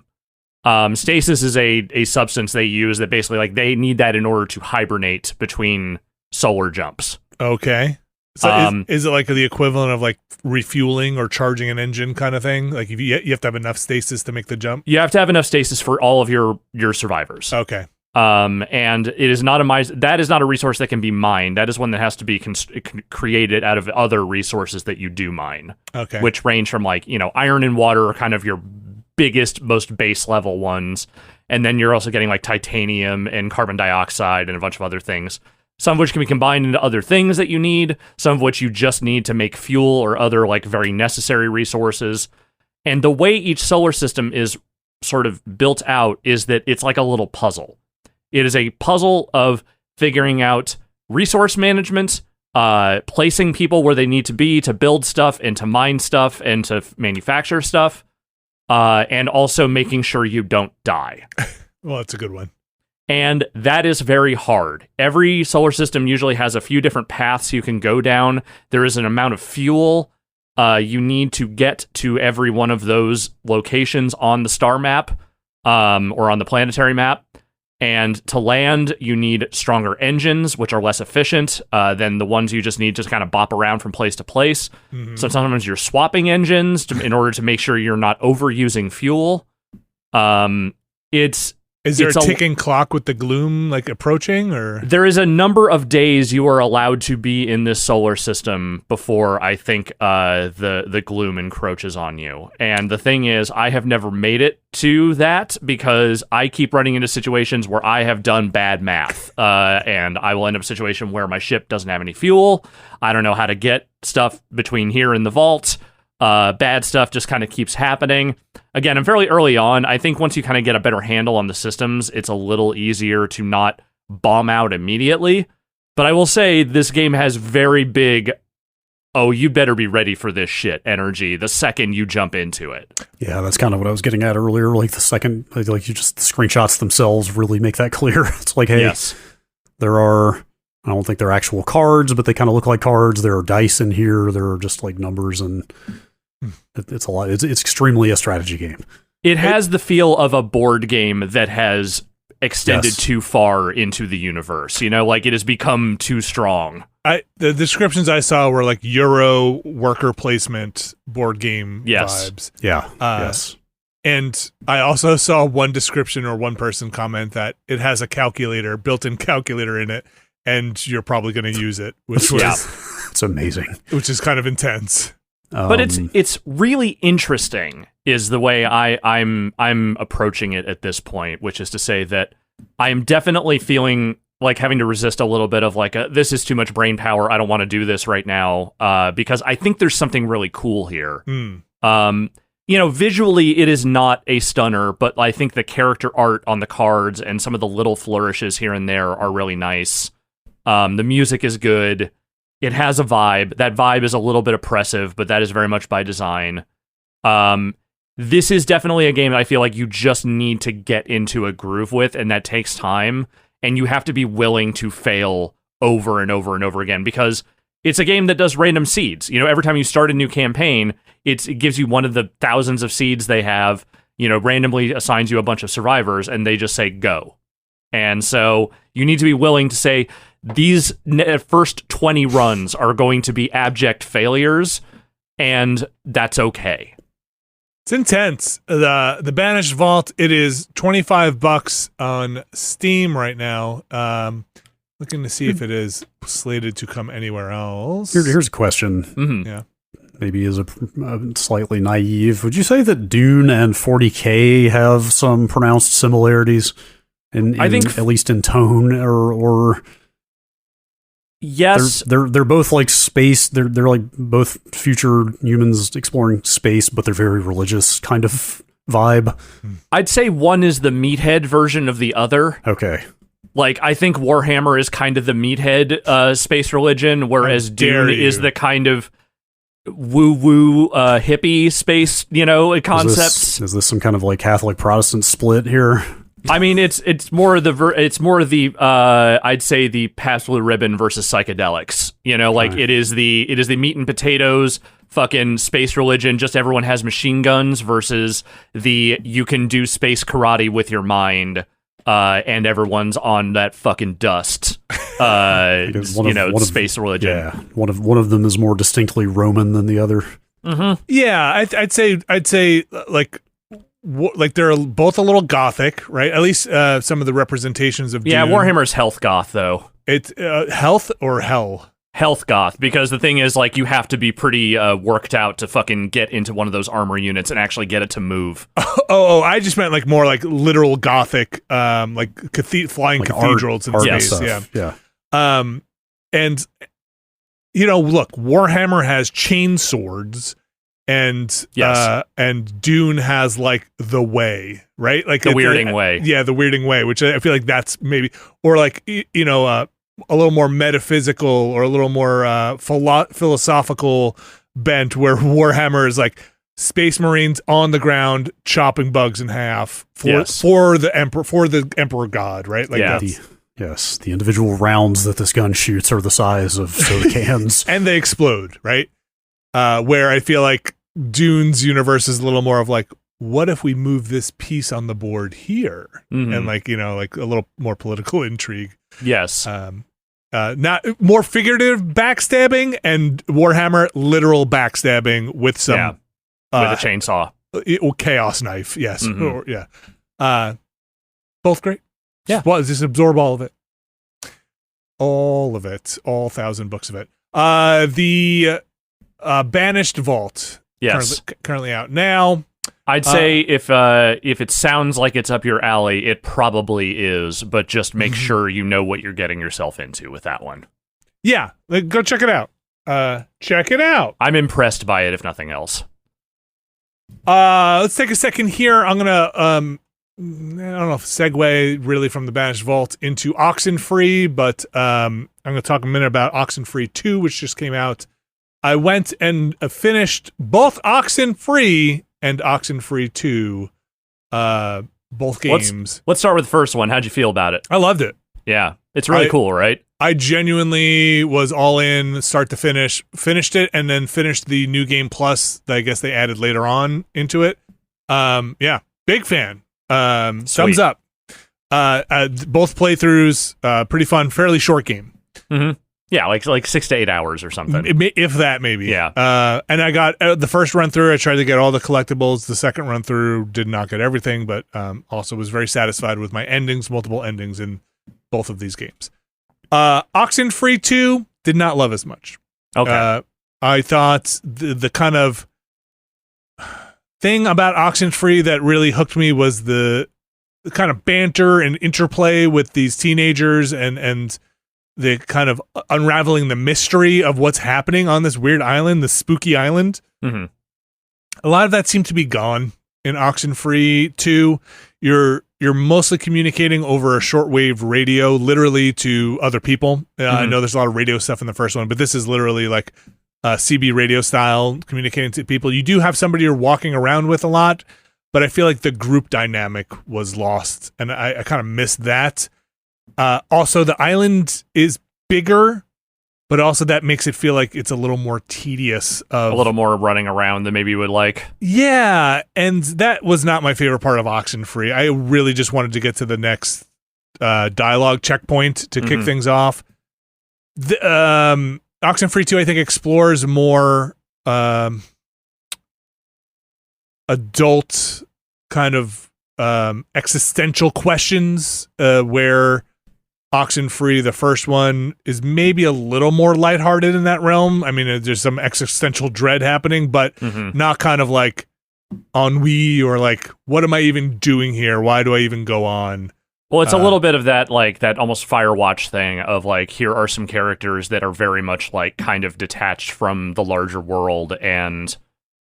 Stasis is a substance they use that basically, like, they need that in order to hibernate between solar jumps. Okay. So is it like the equivalent of like refueling or charging an engine kind of thing? Like, if you have to have enough stasis to make the jump? You have to have enough stasis for all of your survivors. Okay. And it is not that is not a resource that can be mined. That is one that has to be created out of other resources that you do mine. Okay. Which range from, like, iron and water are kind of your biggest, most base level ones. And then you're also getting like titanium and carbon dioxide and a bunch of other things. Some of which can be combined into other things that you need. Some of which you just need to make fuel or other, like, very necessary resources. And the way each solar system is sort of built out is that it's like a little puzzle. It is a puzzle of figuring out resource management, placing people where they need to be to build stuff and to mine stuff and to manufacture stuff, and also making sure you don't die. Well, that's a good one. And that is very hard. Every solar system usually has a few different paths you can go down. There is an amount of fuel you need to get to every one of those locations on the star map, or on the planetary map. And to land, you need stronger engines, which are less efficient than the ones you just need to kind of bop around from place to place. Mm-hmm. So sometimes you're swapping engines in order to make sure you're not overusing fuel. Is there a ticking clock with the gloom, like, approaching, or? There is a number of days you are allowed to be in this solar system before, I think, the gloom encroaches on you. And the thing is, I have never made it to that because I keep running into situations where I have done bad math, and I will end up in a situation where my ship doesn't have any fuel. I don't know how to get stuff between here and the vault. Bad stuff just kind of keeps happening. Again, I'm fairly early on. I think once you kind of get a better handle on the systems, it's a little easier to not bomb out immediately. But I will say this game has very big, oh, you better be ready for this shit energy the second you jump into it. Yeah, that's kind of what I was getting at earlier. Like, the second, like, you just, the screenshots themselves really make that clear. It's like, hey, yes. There are, I don't think they're actual cards, but they kind of look like cards. There are dice in here. There are just like numbers, and it's a lot. It's extremely a strategy game. It has the feel of a board game that has extended too far into the universe. Like, it has become too strong. The descriptions I saw were like Euro worker placement board game vibes. Yeah. Yes. And I also saw one description or one person comment that it has a built-in calculator in it, and you're probably going to use it, which was it's amazing. Which is kind of intense. But it's really interesting is the way I'm approaching it at this point, which is to say that I am definitely feeling like having to resist a little bit of like, this is too much brain power. I don't want to do this right now, because I think there's something really cool here. Visually it is not a stunner, but I think the character art on the cards and some of the little flourishes here and there are really nice. The music is good. It has a vibe. That vibe is a little bit oppressive, but that is very much by design. This is definitely a game that I feel like you just need to get into a groove with, and that takes time, and you have to be willing to fail over and over and over again, because it's a game that does random seeds. Every time you start a new campaign, it gives you one of the thousands of seeds they have, randomly assigns you a bunch of survivors, and they just say, go. And so you need to be willing to say, these first 20 runs are going to be abject failures, and that's okay. It's intense. The Banished Vault, it is $25 on Steam right now. Looking to see if it is slated to come anywhere else. Here's a question. Mm-hmm. Yeah. Maybe is a slightly naive. Would you say that Dune and 40K have some pronounced similarities I think at least in tone or yes, they're both like space. They're like both future humans exploring space, but they're very religious kind of vibe. I'd say one is the meathead version of the other. Okay. Like, I think Warhammer is kind of the meathead space religion, whereas Dune is the kind of woo-woo hippie space, concepts. Is this some kind of like Catholic Protestant split here? I mean, it's more of the I'd say the pass blue ribbon versus psychedelics. Like it is the meat and potatoes fucking space religion. Just everyone has machine guns versus the you can do space karate with your mind. And everyone's on that fucking dust. Space religion. Yeah, one of them is more distinctly Roman than the other. Mm-hmm. Yeah, I'd say like they're both a little gothic, right? At least some of the representations of Dune. Warhammer's health goth though. It's health or hell. Health goth, because the thing is, like, you have to be pretty worked out to fucking get into one of those armor units and actually get it to move. I just meant like more like literal gothic, like flying like cathedrals in space. Stuff. Yeah. And look, Warhammer has chain swords, and Dune has like the way, right? Like the weirding way. Yeah, the weirding way, which I feel like that's maybe, or like a little more metaphysical or a little more philosophical bent, where Warhammer is like space marines on the ground chopping bugs in half for the emperor god, right? Like the individual rounds that this gun shoots are the size of soda cans, and they explode, right? Where I feel like Dune's universe is a little more of like, what if we move this piece on the board here, and like like a little more political intrigue. Yes. Not more figurative backstabbing, and Warhammer literal backstabbing with some with a chainsaw, chaos knife. Yes, Mm-hmm. Both great. Yeah, well, just absorb all of it, all 1,000 books of it. The Banished Vault. Yes, currently out now. I'd say if it sounds like it's up your alley, it probably is, but just make sure you know what you're getting yourself into with that one. Yeah, go check it out. Check it out. I'm impressed by it, if nothing else. Let's take a second here. I'm gonna I don't know if segue really from the Banished Vault into Oxenfree, but I'm gonna talk a minute about Oxenfree 2, which just came out. I went and finished both Oxenfree and Oxenfree 2, both games. Let's start with the first one. How'd you feel about it? I loved it. Yeah, it's really cool, right? I genuinely was all in, start to finish, finished it, and then finished the New Game Plus that I guess they added later on into it. Yeah, big fan. Thumbs up. Both playthroughs, pretty fun, fairly short game. Mm-hmm. Yeah, like 6 to 8 hours or something. If that, maybe. Yeah. And I got the first run through, I tried to get all the collectibles. The second run through did not get everything, but also was very satisfied with my endings, multiple endings in both of these games. Oxenfree 2 did not love as much. Okay. I thought the kind of thing about Oxenfree that really hooked me was the kind of banter and interplay with these teenagers and the kind of unraveling the mystery of what's happening on this weird island, this spooky island. Mm-hmm. A lot of that seemed to be gone in Oxenfree 2. You're mostly communicating over a shortwave radio, literally to other people. I know there's a lot of radio stuff in the first one, but this is literally like CB radio style, communicating to people. You do have somebody you're walking around with a lot, but I feel like the group dynamic was lost, and I kind of missed that. Also, the island is bigger, but also that makes it feel like it's a little more tedious. A little more running around than maybe you would like. Yeah, and that was not my favorite part of Oxenfree. I really just wanted to get to the next dialogue checkpoint to kick things off. The Oxenfree 2, I think, explores more adult kind of existential questions, where Oxenfree, the first one, is maybe a little more lighthearted in that realm. I mean, there's some existential dread happening, but not kind of like ennui or like, what am I even doing here? Why do I even go on? Well, it's a little bit of that, like, that almost Firewatch thing of, like, here are some characters that are very much, like, kind of detached from the larger world, and,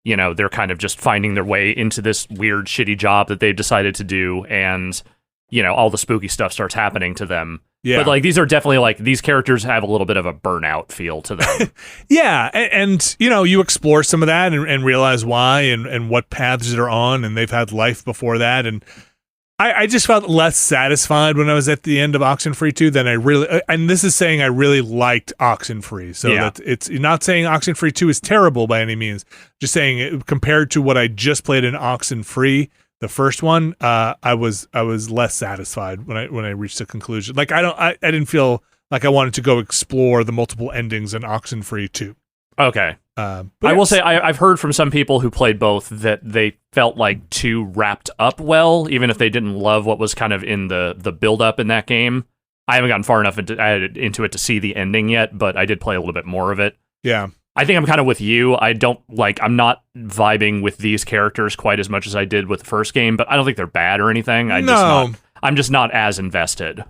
you know, they're kind of just finding their way into this weird, shitty job that they've decided to do, and, you know, all the spooky stuff starts happening to them. Yeah. But, like, these are definitely, like, these characters have a little bit of a burnout feel to them. Yeah, and, you know, you explore some of that and realize why and what paths they're on, and they've had life before that, and I just felt less satisfied when I was at the end of Oxenfree 2 than I really, and this is saying I really liked Oxenfree, so that it's not saying Oxenfree 2 is terrible by any means, just saying compared to what I just played in Oxenfree, the first one, I was less satisfied when I reached the conclusion. Like I didn't feel like I wanted to go explore the multiple endings in Oxenfree 2. Okay. I will say I've heard from some people who played both that they felt like 2 wrapped up well, even if they didn't love what was kind of in the build up in that game. I haven't gotten far enough into it to see the ending yet, but I did play a little bit more of it. Yeah. I think I'm kind of with you. I'm not vibing with these characters quite as much as I did with the first game, but I don't think they're bad or anything. I'm just not as invested.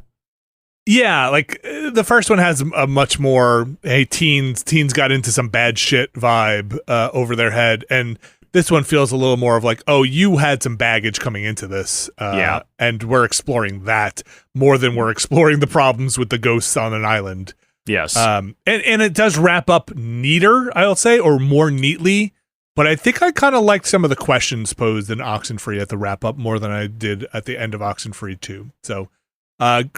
Yeah, like the first one has a much more, hey, teens got into some bad shit vibe over their head, and this one feels a little more of like, oh, you had some baggage coming into this, and we're exploring that more than we're exploring the problems with the ghosts on an island. Yes, and it does wrap up neater, I'll say, or more neatly. But I think I kind of liked some of the questions posed in Oxenfree at the wrap up more than I did at the end of Oxenfree 2. So,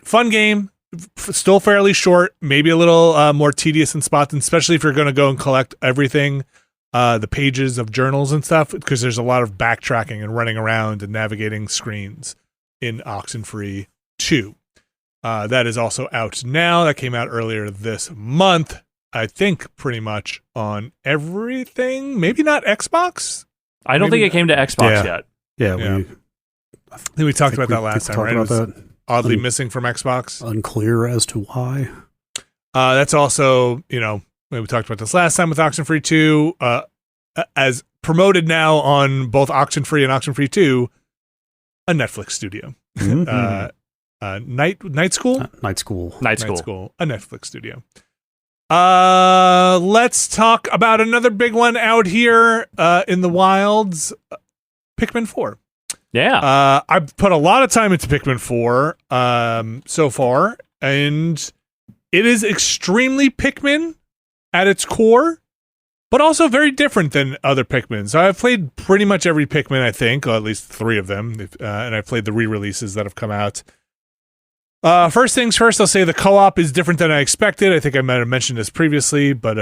fun game. Still fairly short, maybe a little more tedious in spots, especially if you're going to go and collect everything, the pages of journals and stuff, because there's a lot of backtracking and running around and navigating screens in Oxenfree 2. That is also out now. That came out earlier this month. I think pretty much on everything. Maybe not Xbox. I don't think it came to Xbox yet. Yeah. I think we talked about that last time, right? About that. Oddly missing from Xbox. Unclear as to why. That's also, you know, we talked about this last time with Oxenfree 2, as promoted now on both Oxenfree and Oxenfree 2, a Netflix studio. Night School? Night School. A Netflix studio. Let's talk about another big one out here in the wilds, Pikmin 4. Yeah. I've put a lot of time into Pikmin 4 so far, and it is extremely Pikmin at its core, but also very different than other Pikmin. So I've played pretty much every Pikmin, I think, or at least 3 of them, and I've played the re-releases that have come out. First things first, I'll say the co-op is different than I expected. I think I might have mentioned this previously, but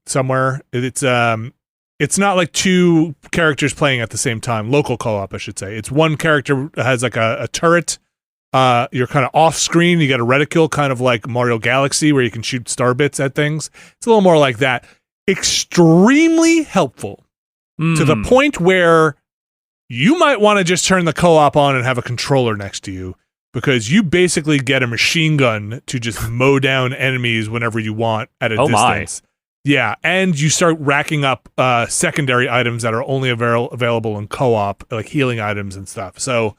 somewhere it's not like 2 characters playing at the same time. Local co-op, I should say. It's one character has like a turret. You're kind of off screen. You got a reticule, kind of like Mario Galaxy, where you can shoot star bits at things. It's a little more like that. Extremely helpful to the point where you might want to just turn the co-op on and have a controller next to you, because you basically get a machine gun to just mow down enemies whenever you want at a distance. Yeah, and you start racking up secondary items that are only available in co-op, like healing items and stuff. So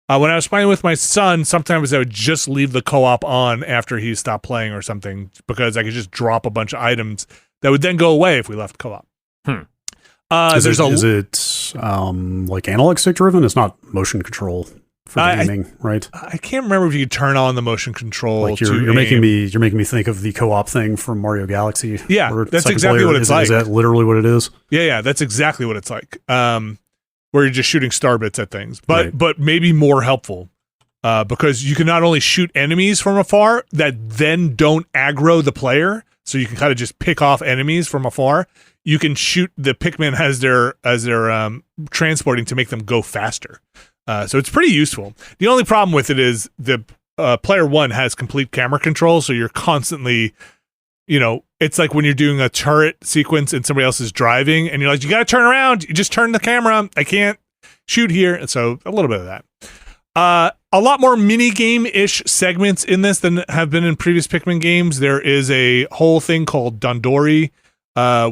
when I was playing with my son, sometimes I would just leave the co-op on after he stopped playing or something, because I could just drop a bunch of items that would then go away if we left co-op. Is it like analog stick driven? It's not motion control for gaming, right? I can't remember if you could turn on the motion control. Like you're making me think of the co-op thing from Mario Galaxy. Yeah, that's exactly what it's like. Is that literally what it is? Yeah, that's exactly what it's like. Where you're just shooting star bits at things, but maybe more helpful, because you can not only shoot enemies from afar that then don't aggro the player, so you can kind of just pick off enemies from afar. You can shoot the Pikmin as they're transporting to make them go faster. So it's pretty useful. The only problem with it is the player 1 has complete camera control, so you're constantly it's like when you're doing a turret sequence and somebody else is driving and you're like, you got to turn around. You just turn the camera. I can't shoot here. And so a little bit of that. A lot more mini game-ish segments in this than have been in previous Pikmin games. There is a whole thing called Dandori,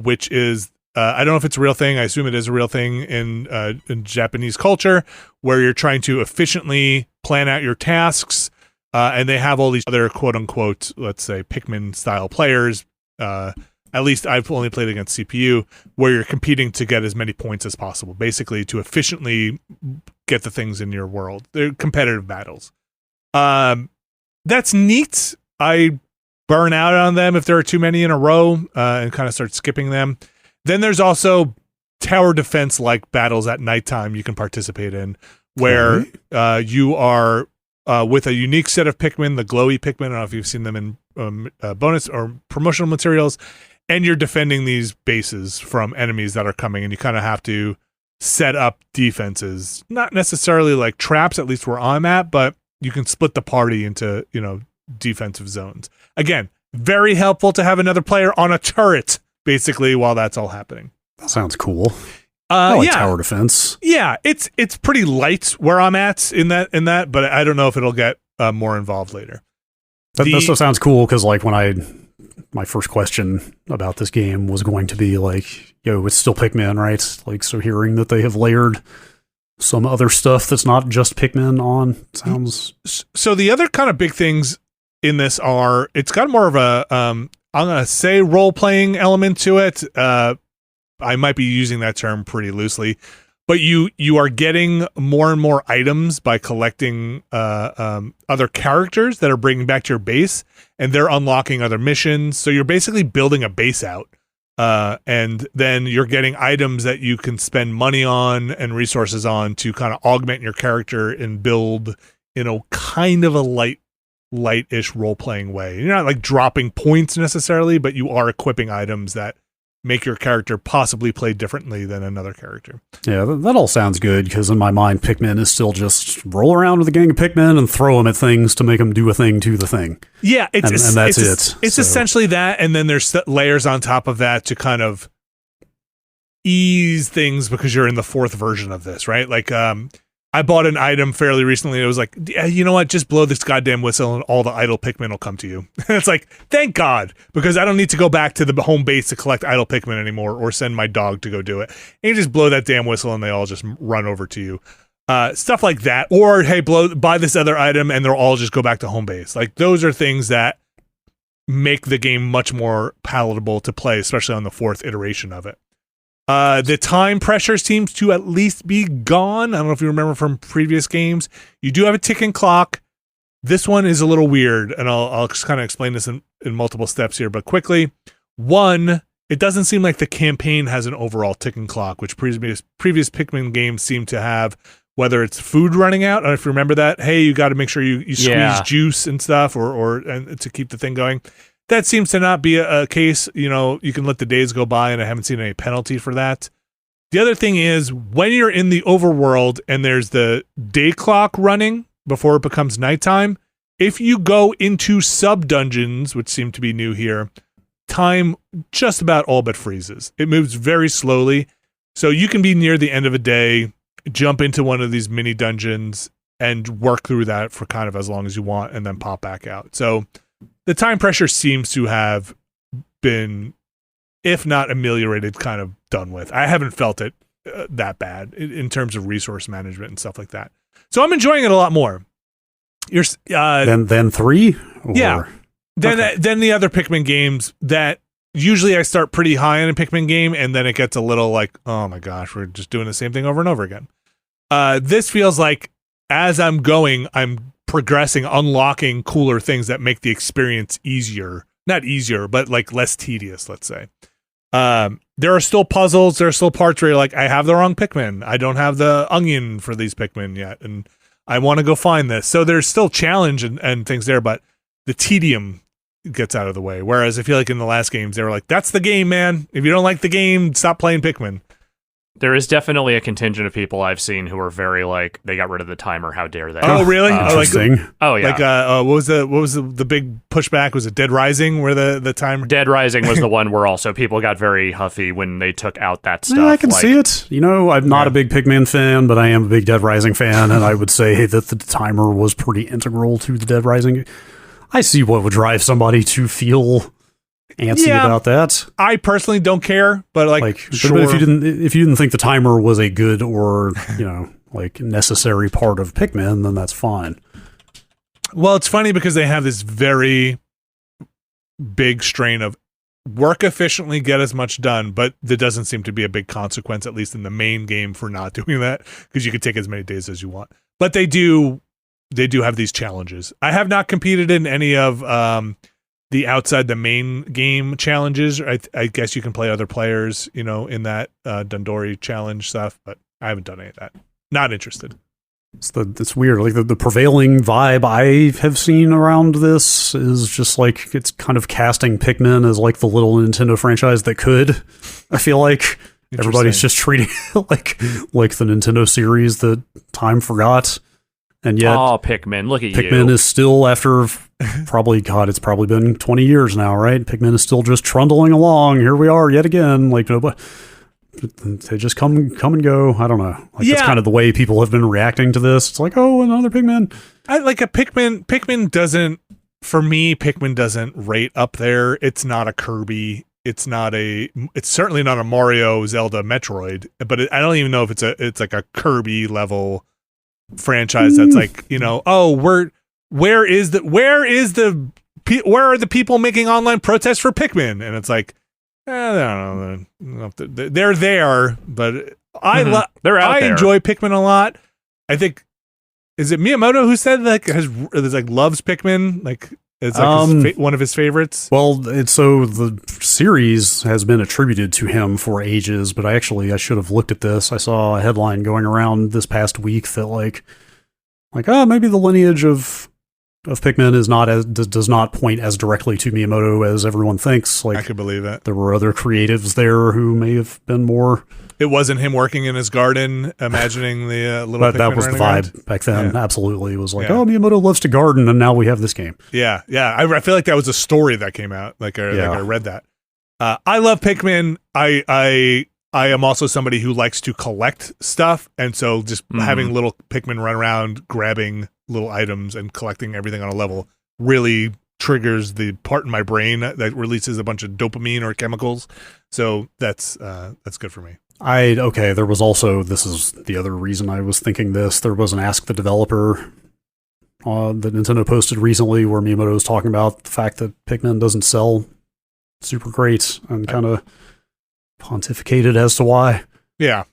which is, I don't know if it's a real thing. I assume it is a real thing in Japanese culture, where you're trying to efficiently plan out your tasks. And they have all these other quote-unquote, let's say, Pikmin-style players. At least I've only played against CPU, where you're competing to get as many points as possible, basically to efficiently get the things in your world. They're competitive battles. That's neat. I burn out on them if there are too many in a row and kind of start skipping them. Then there's also tower defense-like battles at nighttime you can participate in, where you are with a unique set of Pikmin, the glowy Pikmin. I don't know if you've seen them in bonus or promotional materials, and you're defending these bases from enemies that are coming, and you kind of have to set up defenses. Not necessarily like traps, at least where I'm at, but you can split the party into, defensive zones. Again, very helpful to have another player on a turret, basically, while that's all happening. That sounds cool. I like tower defense. Yeah, it's pretty light where I'm at in that, but I don't know if it'll get more involved later. That still sounds cool, because like my first question about this game was going to be like, it's still Pikmin, right? Like, so hearing that they have layered some other stuff that's not just Pikmin on sounds... So the other kind of big things in this are, it's got more of a, I'm going to say role-playing element to it. I might be using that term pretty loosely, but you are getting more and more items by collecting other characters that are bringing back to your base, and they're unlocking other missions. So you're basically building a base out, and then you're getting items that you can spend money on and resources on to kind of augment your character and build in a kind of a light-ish role-playing way. You're not like dropping points necessarily, but you are equipping items that make your character possibly play differently than another character. Yeah, that all sounds good, because in my mind, Pikmin is still just roll around with a gang of Pikmin and throw them at things to make them do a thing to the thing. Yeah, and that's it. It's essentially that, and then there's layers on top of that to kind of ease things, because you're in the fourth version of this, right? Like, I bought an item fairly recently. It was like, you know what? Just blow this goddamn whistle and all the idle Pikmin will come to you. And it's like, thank God, because I don't need to go back to the home base to collect idle Pikmin anymore or send my dog to go do it. And you just blow that damn whistle and they all just run over to you. Stuff like that. Or, hey, buy this other item and they'll all just go back to home base. Like, those are things that make the game much more palatable to play, especially on the fourth iteration of it. The time pressure seems to at least be gone. I don't know if you remember from previous games. You do have a ticking clock. This one is a little weird, and I'll just kind of explain this in multiple steps here, but quickly. One, it doesn't seem like the campaign has an overall ticking clock, which previous Pikmin games seem to have, whether it's food running out. I don't know if you remember that. Hey, you got to make sure you squeeze juice and stuff or to keep the thing going. That seems to not be a case. You can let the days go by, and I haven't seen any penalty for that. The other thing is, when you're in the overworld and there's the day clock running before it becomes nighttime, if you go into sub-dungeons, which seem to be new here, time just about all but freezes. It moves very slowly. So you can be near the end of a day, jump into one of these mini dungeons, and work through that for kind of as long as you want, and then pop back out. So the time pressure seems to have been, if not ameliorated, kind of done with. I haven't felt it that bad in terms of resource management and stuff like that. So I'm enjoying it a lot more. Then 3? Yeah. Then the other Pikmin games that usually I start pretty high in a Pikmin game, and then it gets a little like, oh my gosh, we're just doing the same thing over and over again. This feels like as I'm going, I'm progressing, unlocking cooler things that make the experience easier. Not easier, but like less tedious, let's say. There are still puzzles, there are still parts where you're like, I have the wrong Pikmin. I don't have the onion for these Pikmin yet, and I want to go find this. So there's still challenge and things there, but the tedium gets out of the way. Whereas I feel like in the last games, they were like, that's the game, man. If you don't like the game, stop playing Pikmin. There is definitely a contingent of people I've seen who are very like, they got rid of the timer. How dare they? Oh, really? Interesting. Yeah. What was the big pushback? Was it Dead Rising where the timer? Dead Rising was the one where also people got very huffy when they took out that stuff. Yeah, I can see it. I'm not a big Pikmin fan, but I am a big Dead Rising fan, and I would say that the timer was pretty integral to the Dead Rising. I see what would drive somebody to feel antsy about that. I personally don't care, but sure. But if you didn't think the timer was a good or necessary part of Pikmin, then that's fine. Well, it's funny because they have this very big strain of work efficiently, get as much done, but there doesn't seem to be a big consequence, at least in the main game, for not doing that, because you can take as many days as you want. But they do have these challenges. I have not competed in any of the outside the main game challenges. I guess you can play other players, in that Dundori challenge stuff, but I haven't done any of that. Not interested. It's weird. Like the prevailing vibe I have seen around this is just like it's kind of casting Pikmin as like the little Nintendo franchise that could. I feel like everybody's just treating it like the Nintendo series that time forgot. And yet, Pikmin, look at you. Pikmin is still, after it's probably been 20 years now, right? Pikmin is still just trundling along. Here we are yet again. They just come and go. I don't know. That's kind of the way people have been reacting to this. It's like, oh, another Pikmin. Pikmin doesn't, for me, Pikmin doesn't rate up there. It's not a Kirby. It's certainly not a Mario, Zelda, Metroid, but I don't even know if it's like a Kirby level franchise that's like, where are the people making online protests for Pikmin? And it's like, I don't know. They're there, but I enjoy Pikmin a lot. I think, is it Miyamoto who said loves Pikmin? It's like one of his favorites. Well, the series has been attributed to him for ages, but I should have looked at this. I saw a headline going around this past week that maybe the lineage of Pikmin does not point as directly to Miyamoto as everyone thinks. I could believe it. There were other creatives there who may have been more. It wasn't him working in his garden, imagining the little. But that was the vibe back then. Yeah. Absolutely, it was like, Miyamoto loves to garden, and now we have this game. Yeah. I feel like that was a story that came out. I read that. I love Pikmin. I am also somebody who likes to collect stuff, and so just having little Pikmin run around, grabbing little items and collecting everything on a level really triggers the part in my brain that releases a bunch of dopamine or chemicals. So that's good for me. There was also, this is the other reason I was thinking this, there was an Ask the Developer that Nintendo posted recently where Miyamoto was talking about the fact that Pikmin doesn't sell super great and kind of pontificated as to why. Yeah.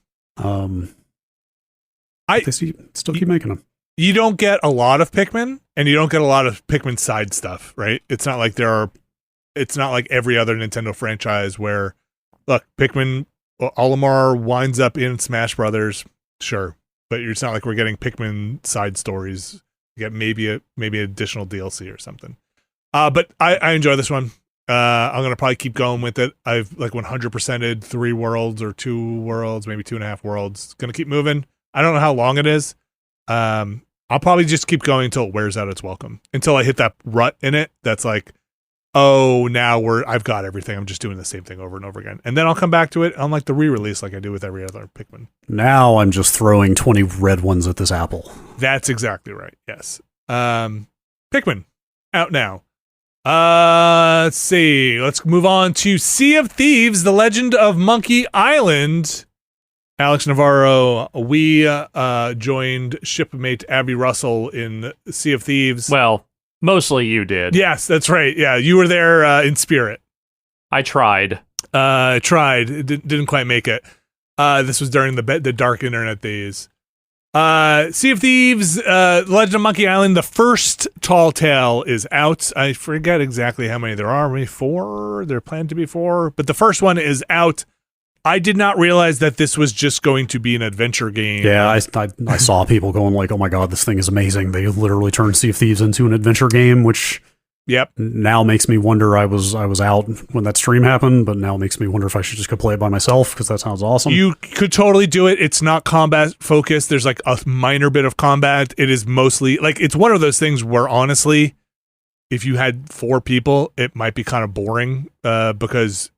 They still keep making them. You don't get a lot of Pikmin, and you don't get a lot of Pikmin side stuff, right? It's not like every other Nintendo franchise where, look, Pikmin Olimar winds up in Smash Brothers, sure, but it's not like we're getting Pikmin side stories. You get maybe additional DLC or something. But I enjoy this one. I'm gonna probably keep going with it. I've 100%ed 3 worlds or 2 worlds, maybe 2.5 worlds. Gonna keep moving. I don't know how long it is. I'll probably just keep going until it wears out its welcome. Until I hit that rut in it. That's like, oh, now I've got everything. I'm just doing the same thing over and over again. And then I'll come back to it on the re-release like I do with every other Pikmin. Now I'm just throwing 20 red ones at this apple. That's exactly right. Yes. Pikmin out now. Let's see. Let's move on to Sea of Thieves, The Legend of Monkey Island. Alex Navarro, we joined shipmate Abby Russell in Sea of Thieves. Well, mostly you did. Yes, that's right. Yeah, you were there in spirit. I tried. It didn't quite make it. This was during the dark internet days. Sea of Thieves, Legend of Monkey Island, the first Tall Tale is out. I forget exactly how many there are. Maybe 4? There planned to be 4. But the first one is out. I did not realize that this was just going to be an adventure game. Yeah, I saw people going like, oh my god, this thing is amazing. They literally turned Sea of Thieves into an adventure game, which Yep. Now makes me wonder. I was out when that stream happened, but now makes me wonder if I should just go play it by myself because that sounds awesome. You could totally do it. It's not combat focused. There's like a minor bit of combat. It is mostly like it's one of those things where honestly, if you had 4 people, it might be kind of boring because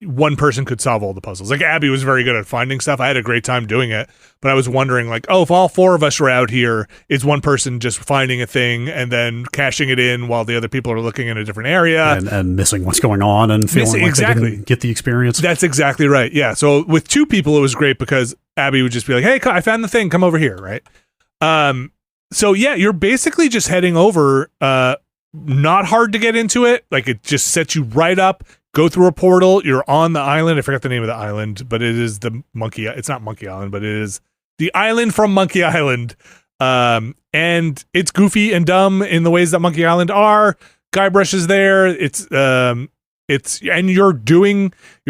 one person could solve all the puzzles. Like Abby was very good at finding stuff. I had a great time doing it, but I was wondering like, if all 4 of us are out here, is one person just finding a thing and then cashing it in while the other people are looking in a different area and missing what's going on and feeling like they didn't get the experience. That's exactly right. Yeah. So with 2 people, it was great because Abby would just be like, "Hey, I found the thing. Come over here." Right. So yeah, you're basically just heading over. Not hard to get into it. Like it just sets you right up. Go through a portal. You're on the island. I forgot the name of the island, but it is the Monkey. It's not Monkey Island, but it is the island from Monkey Island. And it's goofy and dumb in the ways that Monkey Island are. Guybrush is there. And you're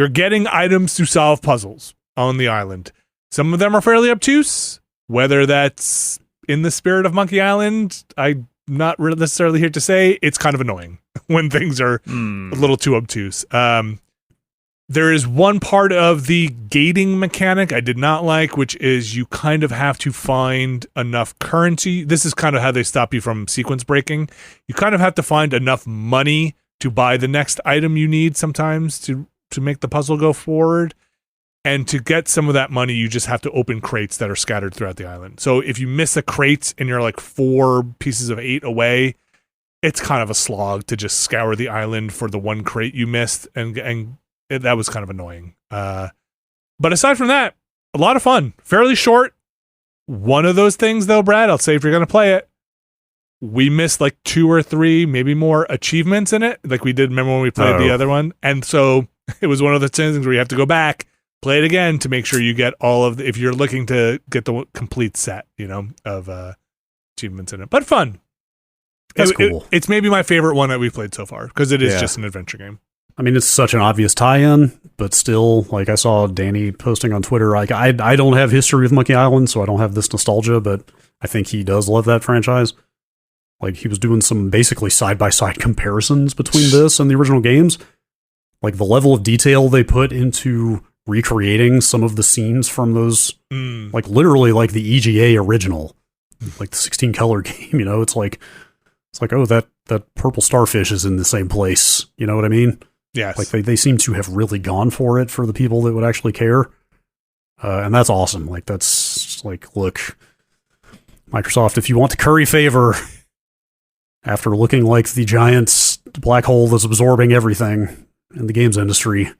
getting items to solve puzzles on the island. Some of them are fairly obtuse. Whether that's in the spirit of Monkey Island, I'm not really necessarily here to say. It's kind of annoying when things are a little too obtuse. There is one part of the gating mechanic I did not like, which is you kind of have to find enough currency. This is kind of how they stop you from sequence breaking. You kind of have to find enough money to buy the next item you need sometimes to make the puzzle go forward. And to get some of that money, you just have to open crates that are scattered throughout the island. So if you miss a crate and you're like 4 pieces of 8 away, it's kind of a slog to just scour the island for the one crate you missed. And that was kind of annoying. But aside from that, a lot of fun. Fairly short. One of those things, though, Brad, I'll say if you're going to play it, we missed like 2 or 3, maybe more achievements in it. Like we did, remember when we played the other one? And so it was one of the things where you have to go back, play it again to make sure you get all of if you're looking to get the complete set, of achievements in it. But fun. That's cool. It's maybe my favorite one that we've played so far because it is just an adventure game. I mean, it's such an obvious tie-in, but still, like I saw Danny posting on Twitter, like I don't have history with Monkey Island, so I don't have this nostalgia, but I think he does love that franchise. Like he was doing some basically side-by-side comparisons between this and the original games. Like the level of detail they put into recreating some of the scenes from those, like literally like the EGA original, like the 16 color game, it's like, oh, that purple starfish is in the same place. You know what I mean? Yes. Like they seem to have really gone for it for the people that would actually care. And that's awesome. Like that's like, look, Microsoft, if you want to curry favor after looking like the giant black hole that's absorbing everything in the games industry,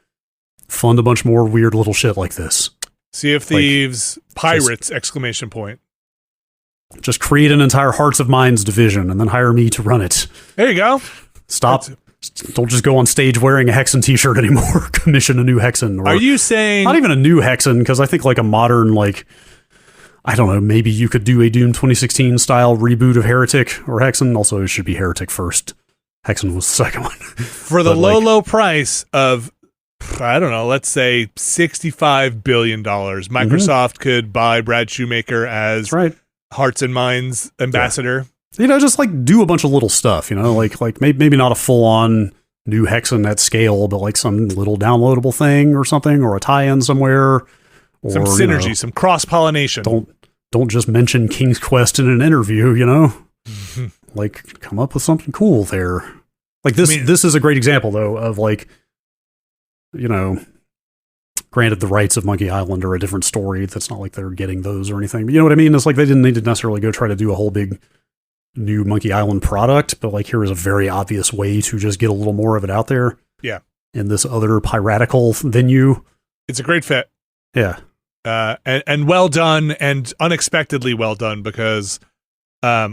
fund a bunch more weird little shit like this. Sea of Thieves, Pirates, exclamation point. Just create an entire Hearts of Minds division and then hire me to run it. There you go. Stop. Don't just go on stage wearing a Hexen t-shirt anymore. Commission a new Hexen. Are you saying... Not even a new Hexen, because I think like a modern, like... I don't know, maybe you could do a Doom 2016 style reboot of Heretic or Hexen. Also, it should be Heretic first. Hexen was the second one. For the low price of... I don't know, let's say $65 billion. Microsoft could buy Brad Shoemaker as Hearts and Minds ambassador. Yeah. Just like do a bunch of little stuff, like maybe not a full-on new Hexen at scale, but like some little downloadable thing or something, or a tie-in somewhere. Or, some synergy, some cross-pollination. Don't just mention King's Quest in an interview, Like, come up with something cool there. Like this is a great example, though, of like, granted the rights of Monkey Island are a different story. That's not like they're getting those or anything. But you know what I mean? It's like they didn't need to necessarily go try to do a whole big new Monkey Island product, but like here is a very obvious way to just get a little more of it out there. Yeah. In this other piratical venue. It's a great fit. Yeah. And well done, and unexpectedly well done, because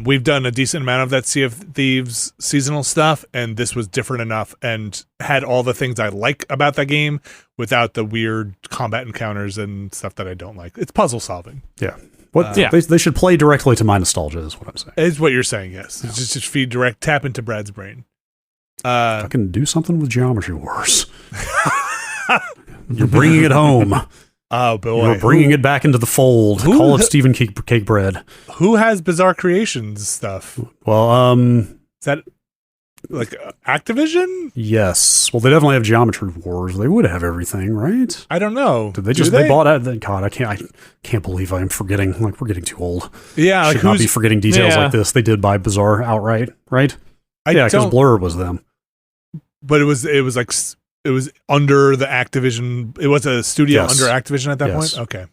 we've done a decent amount of that Sea of Thieves seasonal stuff, and this was different enough and had all the things I like about that game without the weird combat encounters and stuff that I don't like. It's puzzle solving. Yeah. They should play directly to my nostalgia is what I'm saying. Is what you're saying, yes. It's just feed direct, tap into Brad's brain. I can do something with Geometry Wars. You're bringing it home. Oh, boy. You're bringing it back into the fold. Call it Stephen Cake Bread. Who has Bizarre Creations stuff? Well, is that Activision? Yes. Well, they definitely have Geometry Wars. They would have everything, right? I don't know. Did they bought out? God, I can't believe I'm forgetting. Like, we're getting too old. Yeah, should not be forgetting details like this. They did buy Bizarre outright, right? Because Blur was them. But it was under the Activision. It was a studio under Activision at that point. Okay.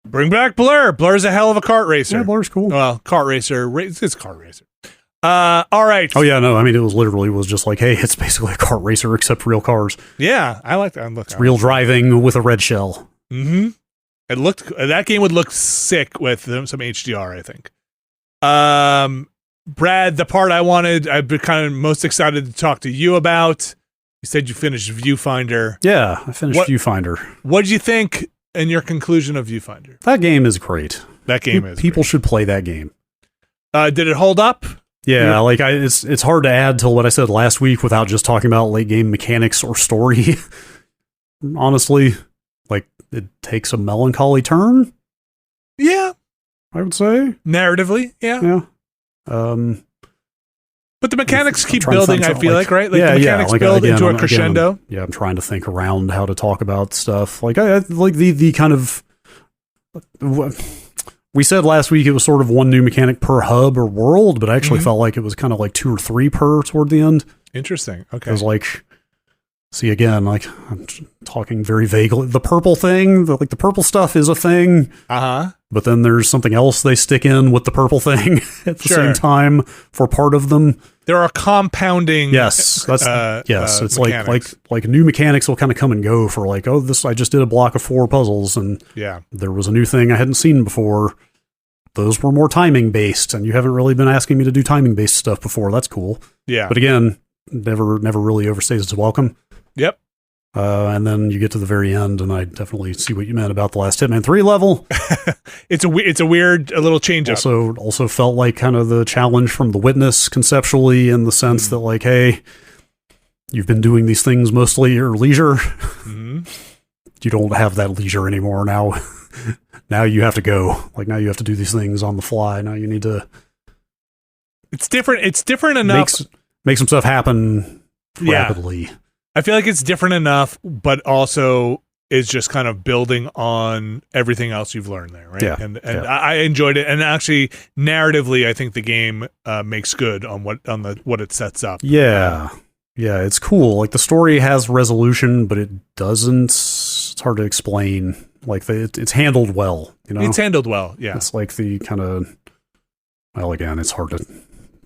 Bring back Blur. Blur's a hell of a kart racer. Yeah, Blur's cool. Well, kart racer. It's kart racer. All right. Oh yeah, no. I mean, it was just like, hey, it's basically a kart racer except real cars. Yeah, I like that. It's real driving with a red shell. Mm-hmm. That game would look sick with some HDR, I think. Brad, the part I've been kind of most excited to talk to you about. You said you finished Viewfinder. Yeah, I finished Viewfinder. What did you think in your conclusion of Viewfinder? That game is great. People should play that game. Did it hold up? Yeah, like it's hard to add to what I said last week without just talking about late game mechanics or story. Honestly, like it takes a melancholy turn. Yeah, I would say narratively. Yeah. But the mechanics keep building. I feel like right. Like the mechanics build into a crescendo. I'm trying to think around how to talk about stuff. Like I like the kind of. We said last week it was sort of one new mechanic per hub or world, but I actually felt like it was kind of like 2 or 3 per toward the end. Interesting. Okay. It was like, see again, like I'm talking very vaguely. The purple thing, the purple stuff is a thing. But then there's something else they stick in with the purple thing at the same time for part of them. There are compounding. Yes, that's it's mechanics. like new mechanics will kind of come and go for like, oh, this I just did a block of 4 puzzles and there was a new thing I hadn't seen before. Those were more timing based, and you haven't really been asking me to do timing based stuff before. That's cool. Yeah, but again, never really overstays its welcome. Yep. And then you get to the very end, and I definitely see what you meant about the last Hitman 3 level. It's a weird little change up. Also felt like kind of the challenge from The Witness conceptually, in the sense that like, hey, you've been doing these things mostly at your leisure. You don't have that leisure anymore now. Now you have to go. Like now you have to do these things on the fly. Now you need to. It's different enough. Make some stuff happen rapidly. I feel like it's different enough, but also is just kind of building on everything else you've learned there, right? Yeah. And I enjoyed it, and actually narratively, I think the game makes good on what it sets up. Yeah, it's cool. Like the story has resolution, but it doesn't. It's hard to explain. Like it's handled well. You know, it's handled well. Yeah, it's like the kind of. Well, again, it's hard to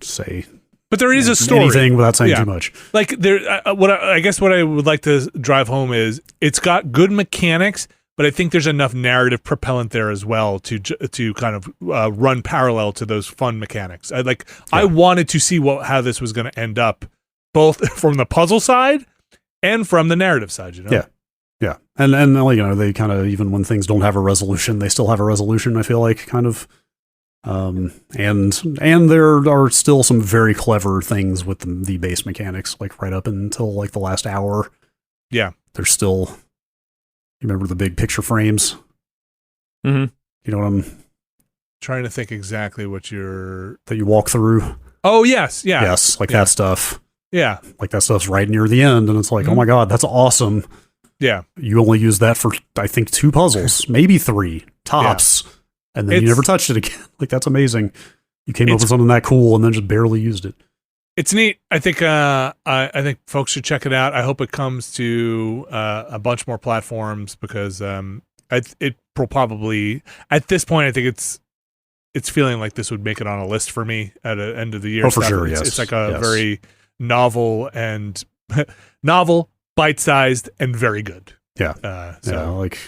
say. But there is a story. Anything without saying too much. Like there, what I would like to drive home is it's got good mechanics, but I think there's enough narrative propellant there as well to kind of run parallel to those fun mechanics. I wanted to see how this was going to end up, both from the puzzle side and from the narrative side. You know. Yeah, and they kind of, even when things don't have a resolution, they still have a resolution. I feel like kind of. And there are still some very clever things with the base mechanics, like right up until like the last hour. Yeah, there's still. You remember the big picture frames? Mm-hmm. You know what I'm trying to think exactly what that you walk through. Oh yes, yeah, yes, like that stuff. Yeah, like that stuff's right near the end, and it's like, oh my god, that's awesome. Yeah, you only use that for I think 2 puzzles, maybe 3 tops. Yeah. And then you never touched it again. Like, that's amazing. You came up with something that cool and then just barely used it. It's neat. I think I think folks should check it out. I hope it comes to a bunch more platforms, because it will probably, at this point, I think it's feeling like this would make it on a list for me at the end of the year. Oh, for sure, yes. It's like a very novel, bite-sized, and very good. Yeah. Like...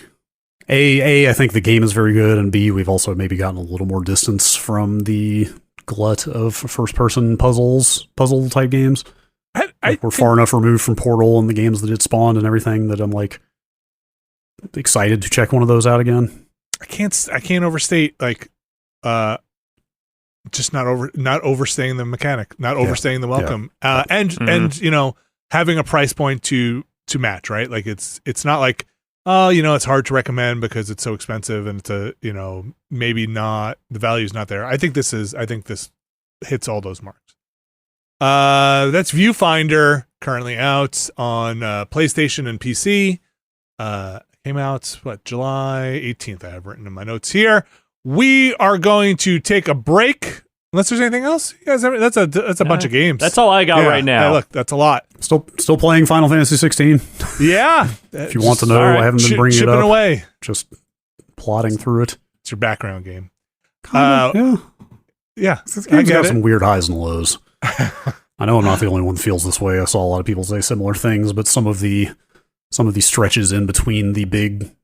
I think the game is very good, and B, we've also maybe gotten a little more distance from the glut of first-person puzzle type games. We're far enough removed from Portal and the games that it spawned and everything that I'm like excited to check one of those out again. I can't overstate just not overstaying the mechanic, not overstaying the welcome, and you know, having a price point to match, right? Like it's not like, oh, you know, it's hard to recommend because it's so expensive and it's maybe not, the value's not there. I think this hits all those marks. That's Viewfinder, currently out on PlayStation and PC. Came out, July 18th, I have written in my notes here. We are going to take a break. Unless there's anything else, you guys have, that's a bunch of games. That's all I got right now. Hey, look, that's a lot. Still playing Final Fantasy 16. Yeah. If you want to know, right. I haven't been bringing it up. Away. Just plodding through it. It's your background game. Yeah. This game's got some weird highs and lows. I know I'm not the only one that feels this way. I saw a lot of people say similar things, but some of the stretches in between the big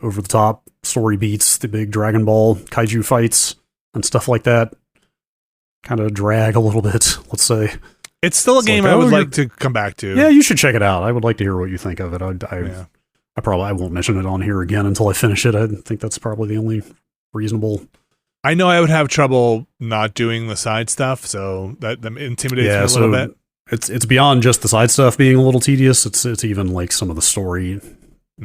over the top story beats, the big Dragon Ball kaiju fights and stuff like that kind of drag a little bit, let's say. It's still a game I would like to come back to. Yeah, you should check it out. I would like to hear what you think of it. I won't mention it on here again until I finish it. I think that's probably the only reasonable. I know I would have trouble not doing the side stuff, so that intimidates me a little bit. It's beyond just the side stuff being a little tedious. It's even like some of the story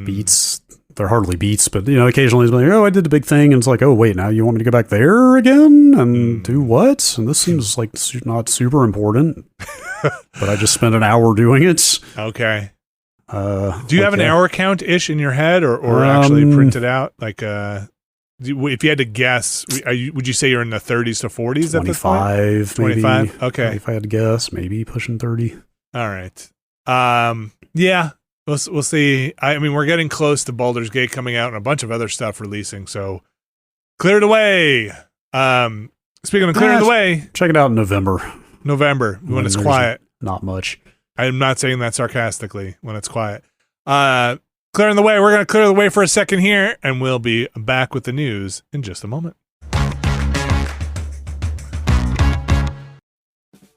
beats. They're hardly beats, but occasionally it's like, oh, I did the big thing, and it's like, oh wait, now you want me to go back there again and do what? And this seems like not super important, but I just spent an hour doing it. Okay. Do you have an hour count ish in your head, or actually printed out? Like, if you had to guess, would you say you're in the 30s to 40s at this point? 25. Okay. If I had to guess, maybe pushing 30. All right. Yeah. We'll see. I mean, we're getting close to Baldur's Gate coming out and a bunch of other stuff releasing. So, clear it away. Speaking of clearing the way, check it out in November. When it's quiet. Not much. I'm not saying that sarcastically. When it's quiet. Clearing the way. We're going to clear the way for a second here, and we'll be back with the news in just a moment.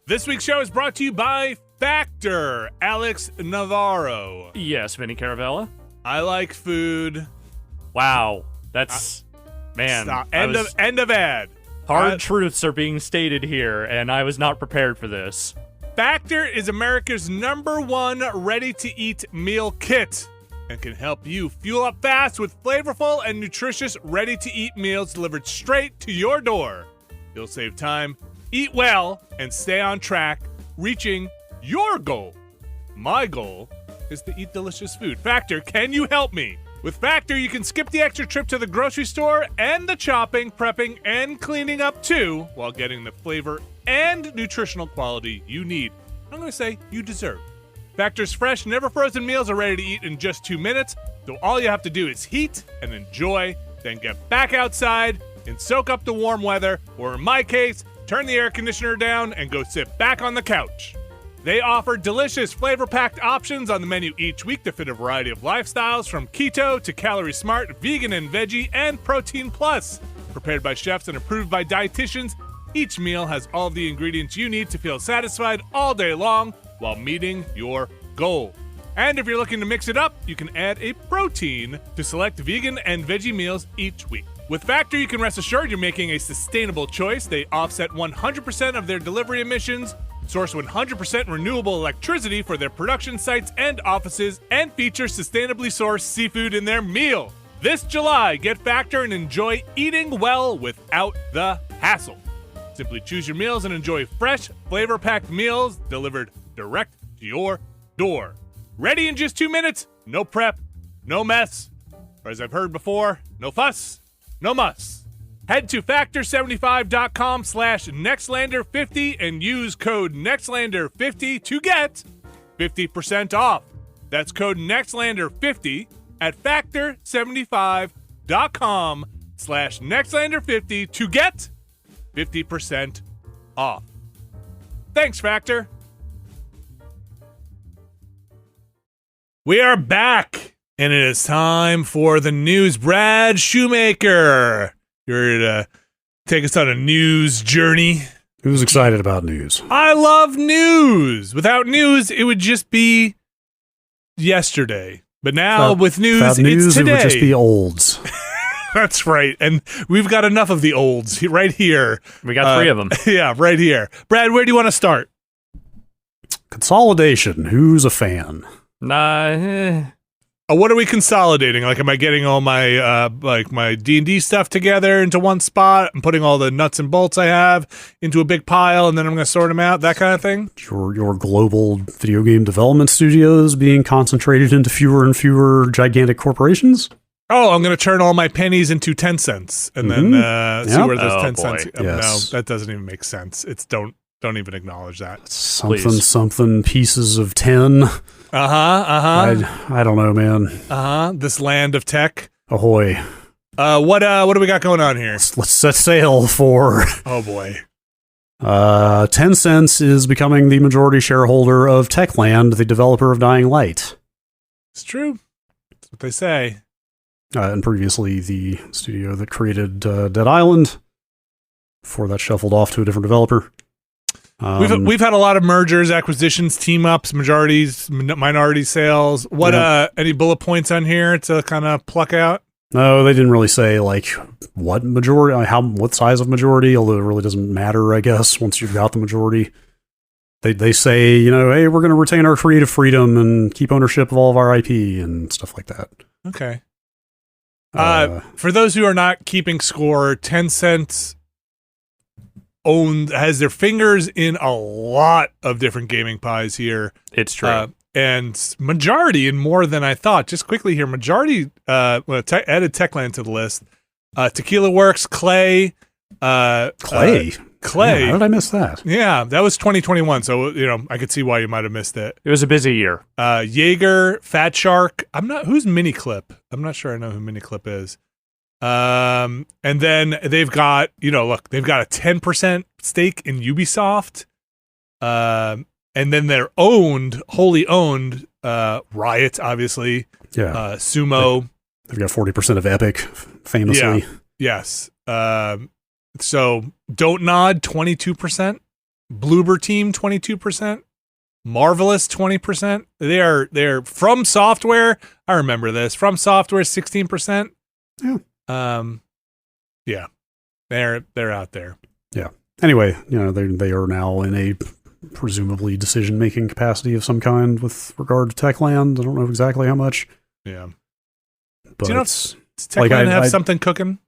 This week's show is brought to you by Factor, Alex Navarro. Yes, Vinny Caravella. I like food. Wow, that's man. Stop. End of ad. Hard truths are being stated here, and I was not prepared for this. Factor is America's #1 ready-to-eat meal kit and can help you fuel up fast with flavorful and nutritious ready-to-eat meals delivered straight to your door. You'll save time, eat well, and stay on track, reaching your goal. My goal is to eat delicious food. Factor, can you help me? With Factor, you can skip the extra trip to the grocery store and the chopping, prepping, and cleaning up too, while getting the flavor and nutritional quality you need. I'm going to say you deserve. Factor's fresh, never frozen meals are ready to eat in just 2 minutes, so all you have to do is heat and enjoy, then get back outside and soak up the warm weather, or in my case, turn the air conditioner down and go sit back on the couch. They offer delicious, flavor-packed options on the menu each week to fit a variety of lifestyles, from keto to calorie-smart, vegan and veggie, and protein plus. Prepared by chefs and approved by dietitians, each meal has all the ingredients you need to feel satisfied all day long while meeting your goal. And if you're looking to mix it up, you can add a protein to select vegan and veggie meals each week. With Factor, you can rest assured you're making a sustainable choice. They offset 100% of their delivery emissions, source 100% renewable electricity for their production sites and offices, and feature sustainably sourced seafood in their meal. This July, get Factor and enjoy eating well without the hassle. Simply choose your meals and enjoy fresh, flavor-packed meals delivered direct to your door. Ready in just 2 minutes, no prep, no mess, or as I've heard before, no fuss, no muss. Head to factor75.com/Nextlander50 and use code Nextlander50 to get 50% off. That's code Nextlander50 at factor75.com/Nextlander50 to get 50% off. Thanks, Factor. We are back, and it is time for the news. Brad Shoemaker, you're here to take us on a news journey. Who's excited about news? I love news. Without news, it would just be yesterday. But now with news, it's today. It would just be olds. That's right. And we've got enough of the olds right here. We got 3 of them. Yeah, right here. Brad, where do you want to start? Consolidation. Who's a fan? Nah. what are we consolidating? Like, am I getting all my like my D&D stuff together into one spot? I'm putting all the nuts and bolts I have into a big pile, and then I'm going to sort them out. That kind of thing. Your global video game development studios being concentrated into fewer and fewer gigantic corporations. Oh, I'm going to turn all my pennies into 10 cents, and then see where those 10 cents. Yes. No, that doesn't even make sense. Don't even acknowledge that. Something pieces of 10. I don't know, man. This land of tech. Ahoy. What do we got going on here? Let's set sail for... Oh, boy. Tencent is becoming the majority shareholder of Techland, the developer of Dying Light. It's true. That's what they say. And previously the studio that created Dead Island. Before that shuffled off to a different developer. We've had a lot of mergers, acquisitions, team ups, majorities, minority sales. What any bullet points on here to kind of pluck out? No, they didn't really say like what majority, what size of majority. Although it really doesn't matter, I guess. Once you've got the majority, they say, you know, hey, we're going to retain our creative freedom and keep ownership of all of our IP and stuff like that. Okay. For those who are not keeping score, Tencent has their fingers in a lot of different gaming pies here. It's true. And majority in more than I thought. Just quickly here, majority added Techland to the list. Tequila Works, Clay. Clay? Clay. How did I miss that? Yeah, that was 2021, so I could see why you might have missed it. It was a busy year. Jaeger, Fat Shark. Who's Miniclip? I'm not sure I know who Miniclip is. And then they've got, they've got a 10% stake in Ubisoft. And then they're wholly owned, Riot, obviously. Yeah. Sumo. They've got 40% of Epic, famously. Yeah. Yes. So Don't Nod, 22%. Bloober Team, 22%. Marvelous, 20%. They're From Software. I remember this. From Software, 16%. Yeah. Yeah, they're out there. Yeah. Anyway, they are now in a presumably decision-making capacity of some kind with regard to Techland. I don't know exactly how much. Yeah. But do you know does Techland have something cooking?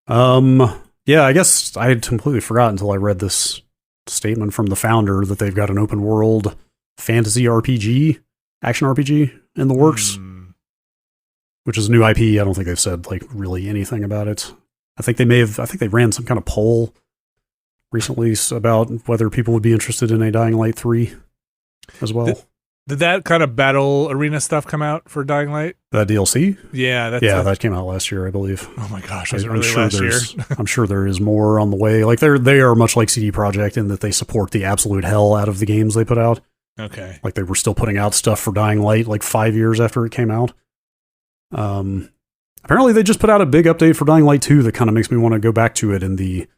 Yeah, I guess I had completely forgotten until I read this statement from the founder that they've got an open world fantasy RPG, action RPG in the works. Which is a new IP. I don't think they've said like really anything about it. I think they ran some kind of poll recently about whether people would be interested in a Dying Light 3 as well. Did that kind of battle arena stuff come out for Dying Light? That DLC? Yeah, that came out last year, I believe. Oh my gosh, was it really last year? I'm sure there is more on the way. Like they are much like CD Projekt in that they support the absolute hell out of the games they put out. Okay. Like they were still putting out stuff for Dying Light like 5 years after it came out. Apparently they just put out a big update for Dying Light 2 that kind of makes me want to go back to it in the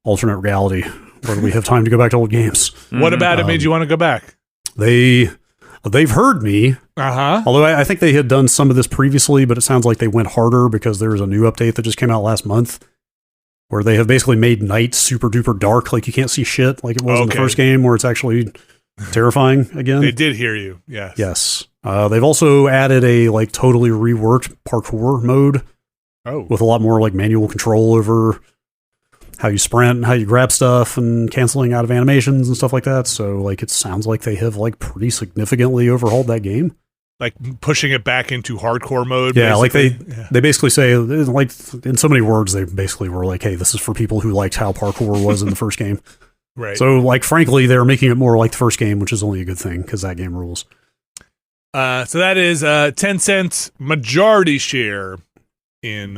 alternate reality where we have time to go back to old games. What about it made you want to go back? They've heard me. Although I think they had done some of this previously, but it sounds like they went harder because there was a new update that just came out last month where they have basically made night super duper dark, like you can't see shit like it was in the first game, where it's actually terrifying again. They did hear you. Yes. Yes. They've also added a like totally reworked parkour mode. With a lot more like manual control over how you sprint and how you grab stuff and canceling out of animations and stuff like that. So like it sounds like they have like pretty significantly overhauled that game. Like pushing it back into hardcore mode. Yeah, basically. Like they basically say, like in so many words, they basically were like, hey, this is for people who liked how parkour was in the first game. Right. So like frankly, they're making it more like the first game, which is only a good thing because that game rules. So that is 10-cent majority share in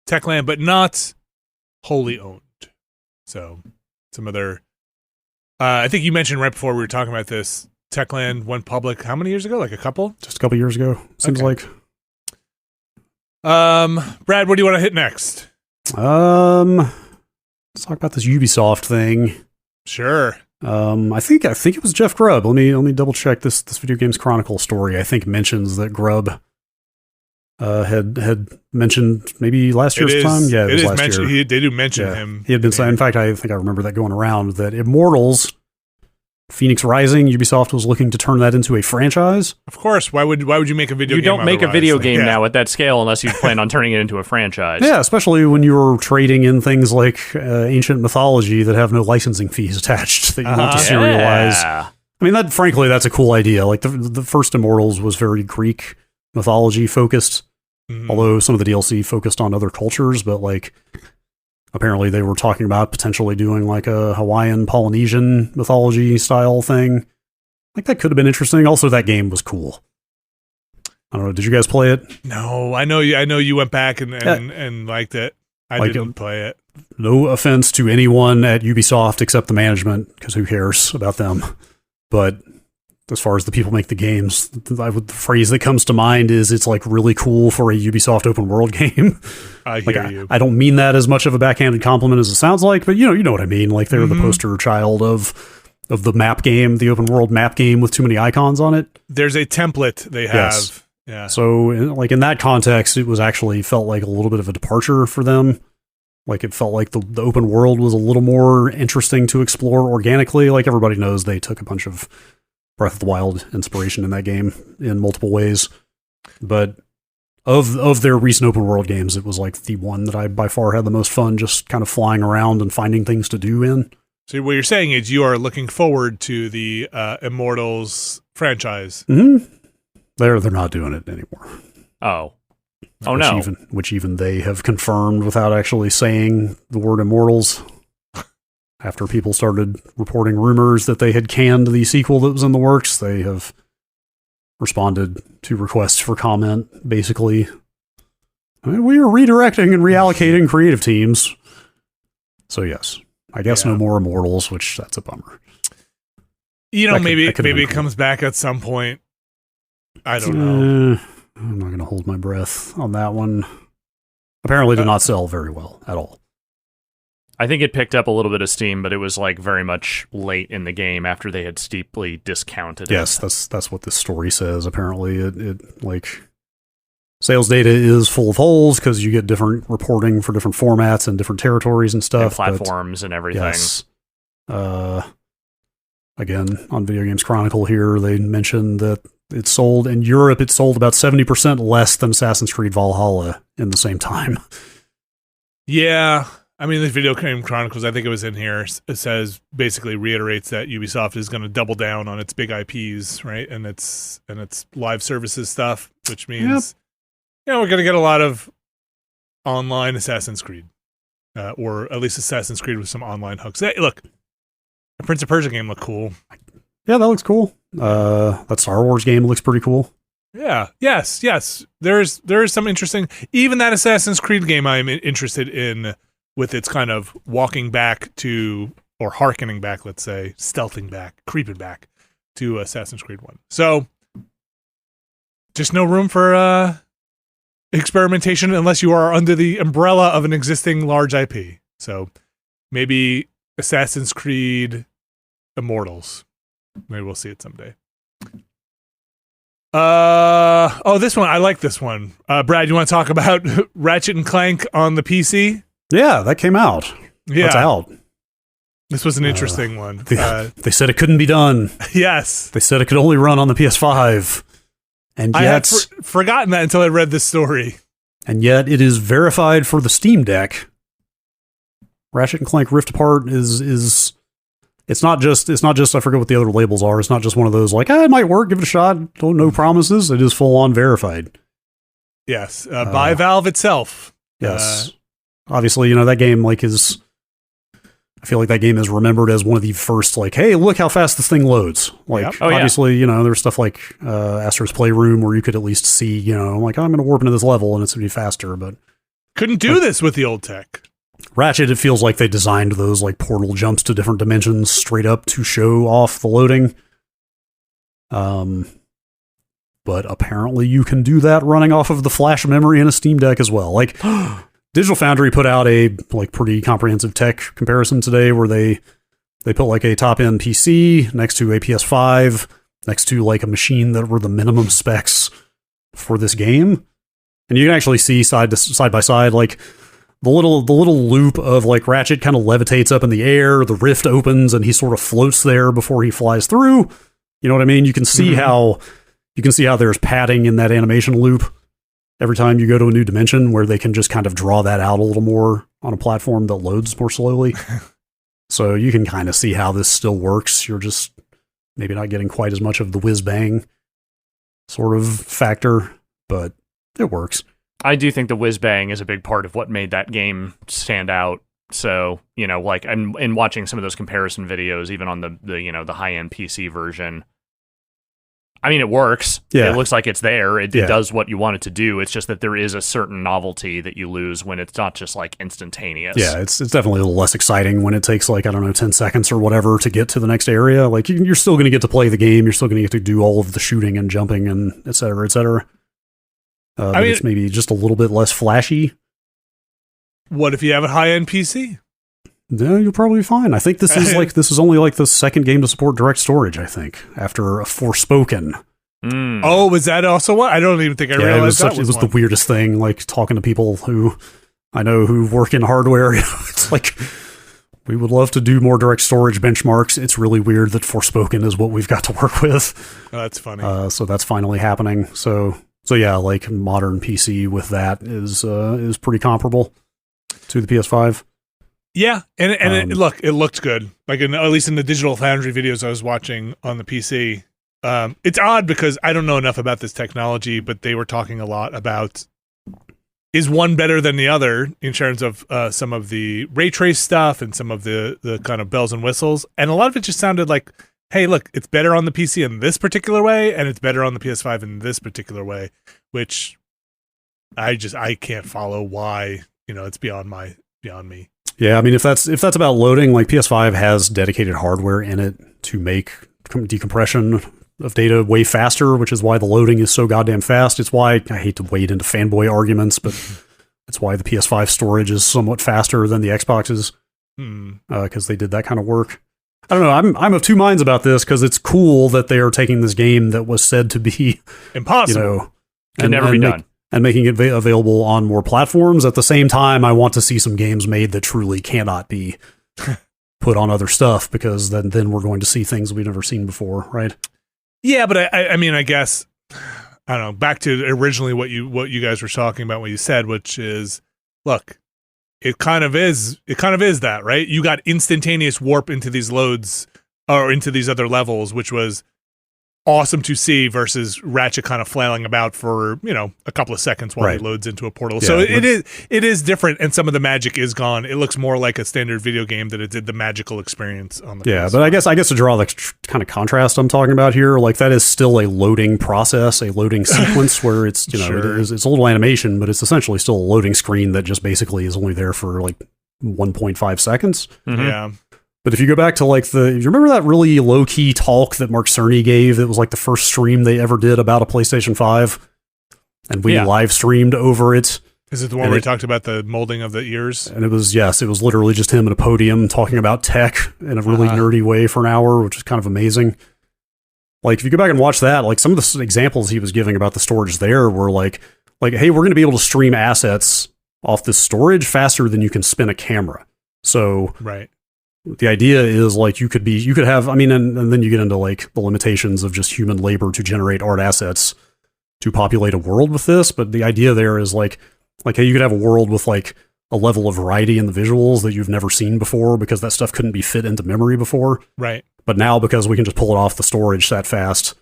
Techland, but not wholly owned. So some other... I think you mentioned right before we were talking about this, Techland went public how many years ago? Like a couple? Just a couple years ago, seems like. Brad, what do you want to hit next? Let's talk about this Ubisoft thing. Sure. I think it was Jeff Grubb. Let me double check this Video Games Chronicle story. I think mentions that Grubb had mentioned maybe last year's time. Yeah, it was last year. They do mention him. He had been saying. In fact, I think I remember that going around that Immortals Phoenix Rising, Ubisoft was looking to turn that into a franchise. Of course. Why would you make a video game? You don't make a video game yeah. now at that scale unless you plan on turning it into a franchise. Yeah, especially when you're trading in things like ancient mythology that have no licensing fees attached that you want to serialize. Yeah. I mean, frankly, that's a cool idea. Like the first Immortals was very Greek mythology focused, although some of the DLC focused on other cultures, but like apparently they were talking about potentially doing like a Hawaiian Polynesian mythology style thing. Like that could have been interesting. Also, that game was cool. I don't know. Did you guys play it? No, I know you went back and liked it. I didn't play it. No offense to anyone at Ubisoft except the management, because who cares about them? But as far as the people make the games, the phrase that comes to mind is it's like really cool for a Ubisoft open world game. I hear you. I don't mean that as much of a backhanded compliment as it sounds like, but you know what I mean. Like they're the poster child of the map game, the open world map game with too many icons on it. There's a template they have. Yes. Yeah. So like in that context, it was actually felt like a little bit of a departure for them. Like it felt like the open world was a little more interesting to explore organically. Like everybody knows they took a bunch of Breath of the Wild inspiration in that game in multiple ways. But of their recent open world games, it was like the one that I by far had the most fun just kind of flying around and finding things to do in. So what you're saying is you are looking forward to the Immortals franchise. Mm-hmm. They're not doing it anymore. Oh no. Which even they have confirmed without actually saying the word Immortals. After people started reporting rumors that they had canned the sequel that was in the works, they have responded to requests for comment, basically. I mean, we are redirecting and reallocating creative teams. So yes, I guess no more Immortals, which that's a bummer. You know, maybe it comes back at some point. I don't know. I'm not going to hold my breath on that one. Apparently did not sell very well at all. I think it picked up a little bit of steam, but it was like very much late in the game after they had steeply discounted it. Yes, that's what this story says. Apparently it like sales data is full of holes because you get different reporting for different formats and different territories and stuff. And platforms and everything. Yes. Again, on Video Games Chronicle here, they mentioned that it sold in Europe, it sold about 70% less than Assassin's Creed Valhalla in the same time. Yeah. I mean, the Video Game Chronicles, I think it was in here, it says, basically reiterates that Ubisoft is going to double down on its big IPs, right? And its live services stuff, which means, we're going to get a lot of online Assassin's Creed, or at least Assassin's Creed with some online hooks. Hey, look, the Prince of Persia game looked cool. Yeah, that looks cool. That Star Wars game looks pretty cool. Yeah. Yes. There is some interesting, even that Assassin's Creed game I'm interested in, with its kind of walking back to, or hearkening back, let's say, stealthing back, creeping back to Assassin's Creed 1. So, just no room for experimentation unless you are under the umbrella of an existing large IP. So, maybe Assassin's Creed Immortals. Maybe we'll see it someday. This one. I like this one. Brad, you want to talk about Ratchet and Clank on the PC? Yeah, that came out. Yeah. That's out. This was an interesting one. They said it couldn't be done. Yes. They said it could only run on the PS5. And yet, I had forgotten that until I read this story. And yet it is verified for the Steam Deck. Ratchet and Clank Rift Apart is it's not just I forget what the other labels are. It's not just one of those like, it might work, give it a shot. Don't no promises. It is full on verified. Yes, by Valve itself. Yes. Obviously, that game I feel like that game is remembered as one of the first, like, hey, look how fast this thing loads. Like, obviously, there's stuff like Astro's Playroom where you could at least see, like, I'm going to warp into this level and it's going to be faster, but couldn't do this with the old tech. Ratchet, it feels like they designed those like portal jumps to different dimensions straight up to show off the loading. But apparently you can do that running off of the flash memory in a Steam Deck as well. Like, Digital Foundry put out a pretty comprehensive tech comparison today where they put like a top-end PC next to a PS5, next to like a machine that were the minimum specs for this game. And you can actually see side by side, like the little loop of like Ratchet kind of levitates up in the air, the rift opens, and he sort of floats there before he flies through. You know what I mean? You can see how there's padding in that animation loop every time you go to a new dimension, where they can just kind of draw that out a little more on a platform that loads more slowly. So you can kind of see how this still works. You're just maybe not getting quite as much of the whiz bang sort of factor, but it works. I do think the whiz bang is a big part of what made that game stand out. So, you know, like, in watching some of those comparison videos, even on the high end PC version, I mean, it works. Yeah. It looks like it's there. It does what you want it to do. It's just that there is a certain novelty that you lose when it's not just like instantaneous. Yeah, it's definitely a little less exciting when it takes like, I don't know, 10 seconds or whatever to get to the next area. Like, you're still going to get to play the game. You're still going to get to do all of the shooting and jumping and et cetera, et cetera. But it's maybe just a little bit less flashy. What if you have a high-end PC? No, you'll probably be fine. I think this is only like the second game to support direct storage, I think, after Forspoken. Oh, was that also what? I don't even think I realized it was the weirdest thing, like talking to people who I know who work in hardware. It's like, we would love to do more direct storage benchmarks. It's really weird that Forspoken is what we've got to work with. Oh, that's funny. So that's finally happening. So yeah, like modern PC with that is pretty comparable to the PS5. Yeah, and it looked good. Like, at least in the Digital Foundry videos I was watching on the PC. It's odd because I don't know enough about this technology, but they were talking a lot about, is one better than the other in terms of some of the ray trace stuff and some of the kind of bells and whistles. And a lot of it just sounded like, hey, look, it's better on the PC in this particular way, and it's better on the PS5 in this particular way, which I can't follow why. It's beyond me. Yeah, I mean, if that's about loading, like PS5 has dedicated hardware in it to make decompression of data way faster, which is why the loading is so goddamn fast. It's why I hate to wade into fanboy arguments, but it's why the PS5 storage is somewhat faster than the Xbox's, because they did that kind of work. I don't know. I'm of two minds about this, because it's cool that they are taking this game that was said to be impossible, can never be done. And making it available on more platforms. At the same time, I want to see some games made that truly cannot be put on other stuff, because then we're going to see things we've never seen before, right? Yeah, but I mean, I guess, I don't know, back to originally what you guys were talking about, what you said, which is, look, it kind of is that, right? You got instantaneous warp into these loads or into these other levels, which was awesome to see, versus Ratchet kind of flailing about for a couple of seconds while he loads into a portal. Yeah, so it is different, and some of the magic is gone. It looks more like a standard video game that it did the magical experience on the PS5. But I guess to draw the kind of contrast I'm talking about here, like, that is still a loading process, a loading sequence where it's sure. It's a little animation, but it's essentially still a loading screen that just basically is only there for like 1.5 seconds. Mm-hmm. Yeah. But if you go back to like you remember that really low-key talk that Mark Cerny gave? It was like the first stream they ever did about a PlayStation 5, and we live streamed over it. Is it the one where he talked about the molding of the ears? And it was literally just him at a podium talking about tech in a really nerdy way for an hour, which is kind of amazing. Like, if you go back and watch that, like, some of the examples he was giving about the storage there were like, hey, we're going to be able to stream assets off this storage faster than you can spin a camera. So right. The idea is like you could have, I mean, and then you get into like the limitations of just human labor to generate art assets to populate a world with this. But the idea there is like, hey, you could have a world with like a level of variety in the visuals that you've never seen before, because that stuff couldn't be fit into memory before. Right. But now, because we can just pull it off the storage that fast,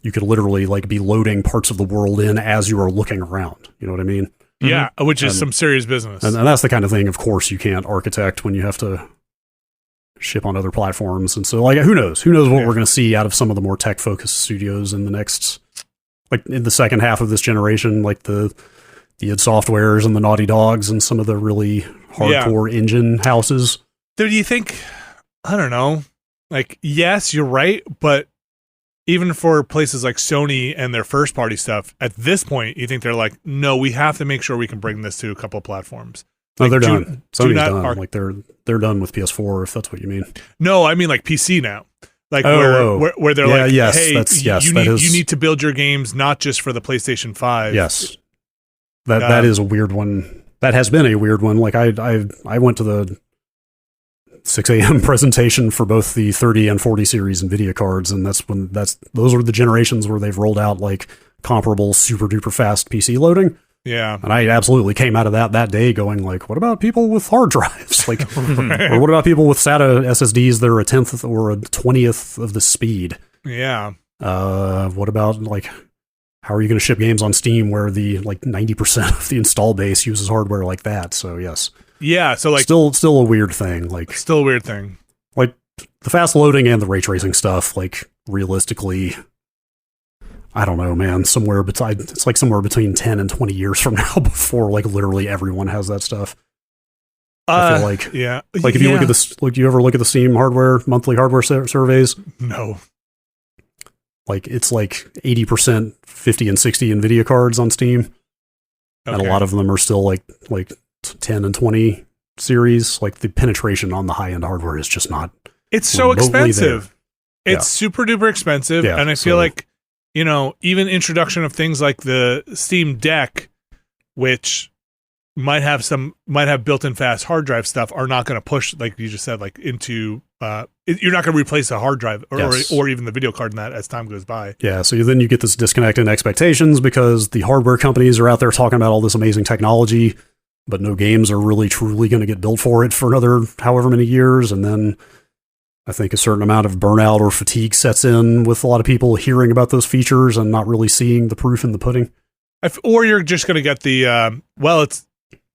you could literally like be loading parts of the world in as you are looking around. You know what I mean? Yeah. Which is some serious business. And that's the kind of thing, of course, you can't architect when you have to ship on other platforms. And so, like, who knows what we're going to see out of some of the more tech focused studios in the next, like, in the second half of this generation, like the id Softwares and the Naughty Dogs and some of the really hardcore engine houses. Do you think, I don't know, like, yes, you're right, but even for places like Sony and their first party stuff, at this point, you think they're like, no, we have to make sure we can bring this to a couple of platforms. Like, no, they're done. Sony's done. Like, they're done with PS4, if that's what you mean. No, I mean like PC now. Like where they're like, yes, hey, you need to build your games not just for the PlayStation 5. Yes. That is a weird one. that has been a weird one. Like I went to the 6 a.m. presentation for both the 30 and 40 series NVIDIA cards, and those are the generations where they've rolled out like comparable super duper fast PC loading. Yeah. And I absolutely came out of that day going like, what about people with hard drives? Like, or what about people with SATA SSDs that are a 10th or a 20th of the speed? Yeah. What about like, how are you going to ship games on Steam where the like 90% of the install base uses hardware like that? So yes. Yeah. So like still a weird thing. Like still a weird thing. Like the fast loading and the ray tracing stuff, like realistically, I don't know, man. It's like somewhere between 10 and 20 years from now before like literally everyone has that stuff. I feel like, yeah. Like if you look at this, like, you ever look at the Steam monthly hardware surveys? No. Like it's like 80%, 50 and 60 NVIDIA cards on Steam. Okay. And a lot of them are still like 10 and 20 series. Like the penetration on the high end hardware is just not. It's so expensive. It's super duper expensive. Yeah, and I feel like, you know, even introduction of things like the Steam Deck, which might have built-in fast hard drive stuff, are not going to push, like you just said, like into you're not going to replace a hard drive or even the video card in that as time goes by. Yeah, so then you get this disconnect in expectations because the hardware companies are out there talking about all this amazing technology, but no games are really truly going to get built for it for another however many years, and then I think a certain amount of burnout or fatigue sets in with a lot of people hearing about those features and not really seeing the proof in the pudding. Or you're just going to get the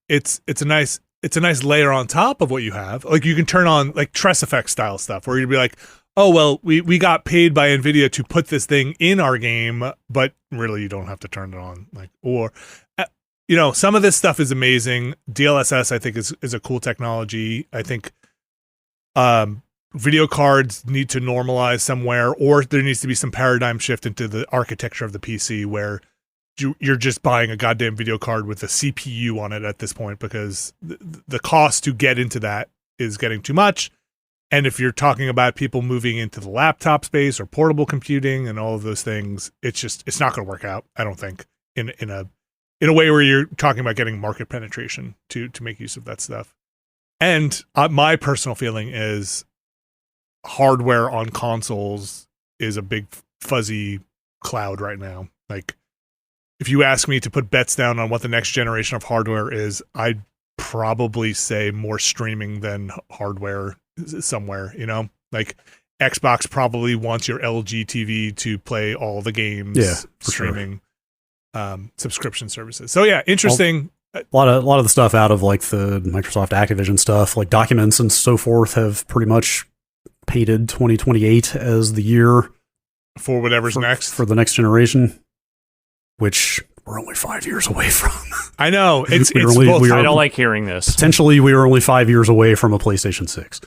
it's a nice layer on top of what you have. Like you can turn on like Tress Effect style stuff where you'd be like, oh well, we got paid by NVIDIA to put this thing in our game, but really you don't have to turn it on. Like, or you know, some of this stuff is amazing. DLSS I think is a cool technology. I think video cards need to normalize somewhere, or there needs to be some paradigm shift into the architecture of the PC where you're just buying a goddamn video card with a CPU on it at this point, because the cost to get into that is getting too much. And if you're talking about people moving into the laptop space or portable computing and all of those things, it's not going to work out, I don't think, in a way where you're talking about getting market penetration to make use of that stuff. And my personal feeling is hardware on consoles is a big fuzzy cloud right now. Like, if you ask me to put bets down on what the next generation of hardware is, I'd probably say more streaming than hardware somewhere, you know? Like, Xbox probably wants your LG TV to play all the games, streaming, subscription services. So yeah, interesting. A lot of the stuff out of like the Microsoft Activision stuff, like documents and so forth, have pretty much painted 2028 as the year for whatever's next for the next generation, which we're only 5 years away from. I know I don't like hearing this. Potentially, we are only 5 years away from a PlayStation 6,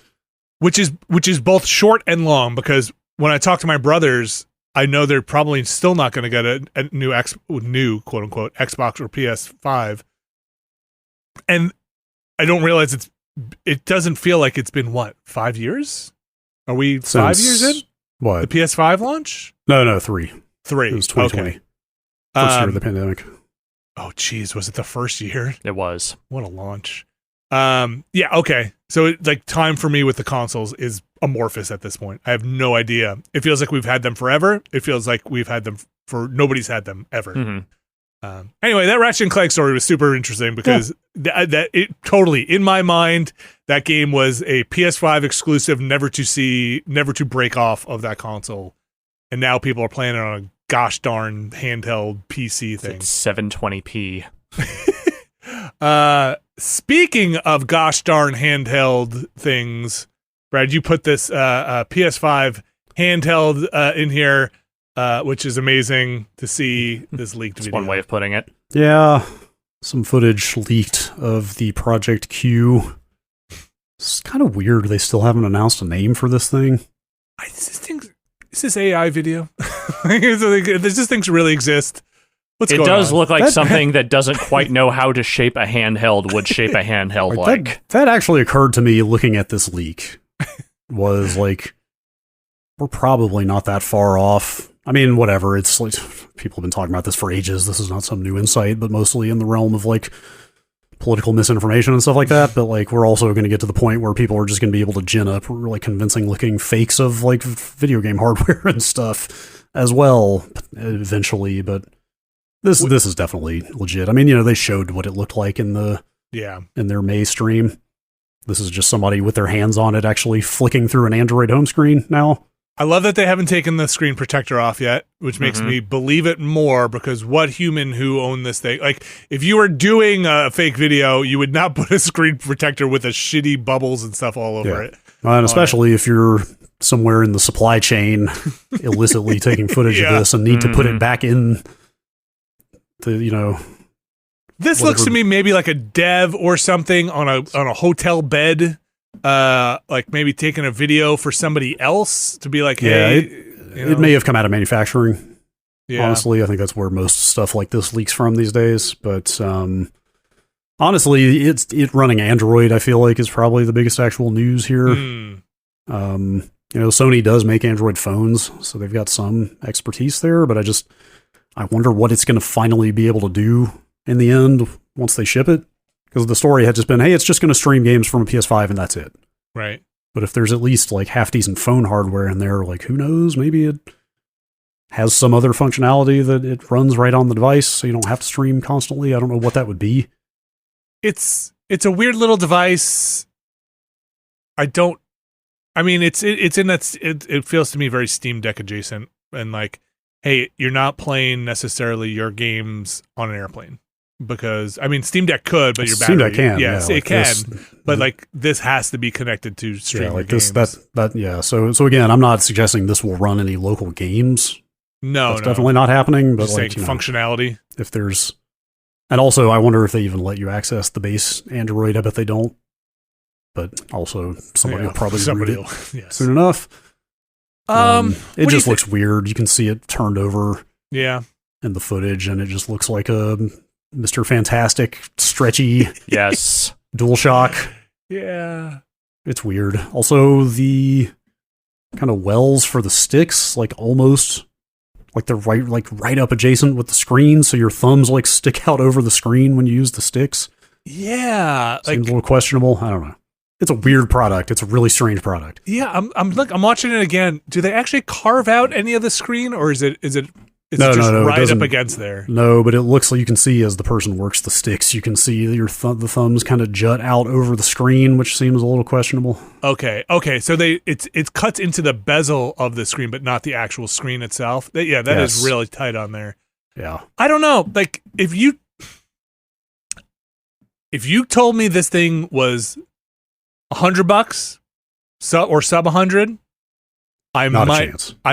which is both short and long. Because when I talk to my brothers, I know they're probably still not going to get a new quote unquote Xbox or PS5, and I don't realize it doesn't feel like it's been 5 years. Are we 5 years in? What? The PS5 launch? No, 3. It was 2020. Okay. First year of the pandemic. Oh, geez. Was it the first year? It was. What a launch. Yeah, okay. So, time for me with the consoles is amorphous at this point. I have no idea. It feels like we've had them forever. It feels like we've had them nobody's had them ever. Mm-hmm. Anyway, that Ratchet Clank story was super interesting because that it totally, in my mind, that game was a PS5 exclusive, never to break off of that console. And now people are playing it on a gosh darn handheld PC thing. It's 720p. Speaking of gosh darn handheld things, Brad, you put this PS5 handheld in here. Which is amazing to see this leaked video. One way of putting it. Yeah, some footage leaked of the Project Q. It's kind of weird they still haven't announced a name for this thing. Is this AI video? Does this thing really exist? What's going on? It does look like something that doesn't quite know how to shape a handheld would shape a handheld like. That actually occurred to me looking at this leak. Was like, we're probably not that far off. I mean, whatever. It's like people have been talking about this for ages. This is not some new insight, but mostly in the realm of like political misinformation and stuff like that, but like we're also going to get to the point where people are just going to be able to gin up really convincing looking fakes of like video game hardware and stuff as well eventually. But this is definitely legit. I mean, they showed what it looked like in their May stream. This is just somebody with their hands on it actually flicking through an Android home screen now. I love that they haven't taken the screen protector off yet, which makes me believe it more, because what human who owned this thing? Like, if you were doing a fake video, you would not put a screen protector with a shitty bubbles and stuff all over it. And especially if you're somewhere in the supply chain illicitly taking footage of this and need to put it back in the, This looks to me maybe like a dev or something on a hotel bed. Like maybe taking a video for somebody else to be like, hey, it may have come out of manufacturing. Yeah. Honestly, I think that's where most stuff like this leaks from these days. But honestly, it running Android, I feel like, is probably the biggest actual news here. Sony does make Android phones, so they've got some expertise there. But I wonder what it's going to finally be able to do in the end once they ship it. Because the story had just been, hey, it's just going to stream games from a PS5 and that's it. Right. But if there's at least like half decent phone hardware in there, like who knows, maybe it has some other functionality that it runs right on the device so you don't have to stream constantly. I don't know what that would be. It's a weird little device. It feels to me very Steam Deck adjacent, and like, hey, you're not playing necessarily your games on an airplane. Because Steam Deck could, but your battery, Steam Deck can, yes, like it can. But like this has to be connected to streaming games. So again, I'm not suggesting this will run any local games. No, that's definitely not happening. But just like functionality. If there's, and also I wonder if they even let you access the base Android. I bet they don't. But also somebody will probably read it soon enough. It just looks weird. You can see it turned over. Yeah. In the footage, and it just looks like a Mr. Fantastic, stretchy, yes, DualShock. Yeah, it's weird. Also, the kind of wells for the sticks, like almost like they're right up adjacent with the screen, so your thumbs like stick out over the screen when you use the sticks. Yeah, seems a little questionable. I don't know. It's a weird product. It's a really strange product. Yeah, I'm watching it again. Do they actually carve out any of the screen, or is it? No, right up against there. No, but it looks like you can see as the person works the sticks, you can see the thumbs kind of jut out over the screen, which seems a little questionable. Okay. So it cuts into the bezel of the screen, but not the actual screen itself. That is really tight on there. Yeah. I don't know. Like if you told me this thing was $100 or sub 100, I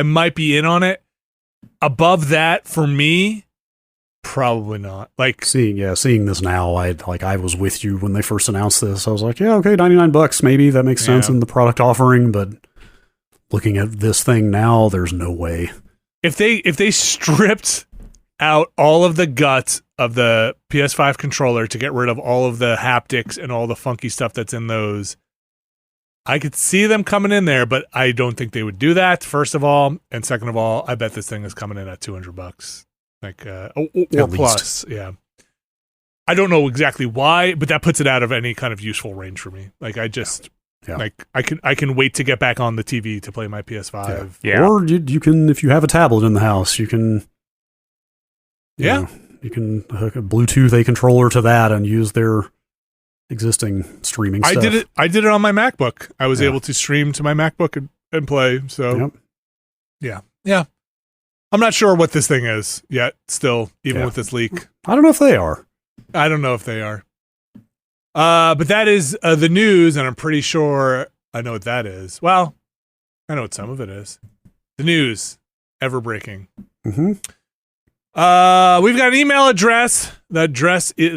might be in on it. Above that, for me, probably not. Like seeing this now, I was with you when they first announced this. I was like, yeah, okay, $99, maybe that makes sense in the product offering. But looking at this thing now, there's no way. If they stripped out all of the guts of the PS5 controller to get rid of all of the haptics and all the funky stuff that's in those, I could see them coming in there, but I don't think they would do that, first of all. And second of all, I bet this thing is coming in at $200. Like, or plus. Yeah. I don't know exactly why, but that puts it out of any kind of useful range for me. Like, like I can wait to get back on the TV to play my PS5. Yeah. Or you can, if you have a tablet in the house, you can, you can hook a Bluetooth a controller to that and use their existing streaming stuff. I did it on my MacBook. I was able to stream to my MacBook and play. So yeah. I'm not sure what this thing is yet still, even with this leak. I don't know if they are. I don't know if they are. But that is the news, and I'm pretty sure I know what that is. Well, I know what some of it is. The news, ever breaking. Mm-hmm. We've got an email address. That address is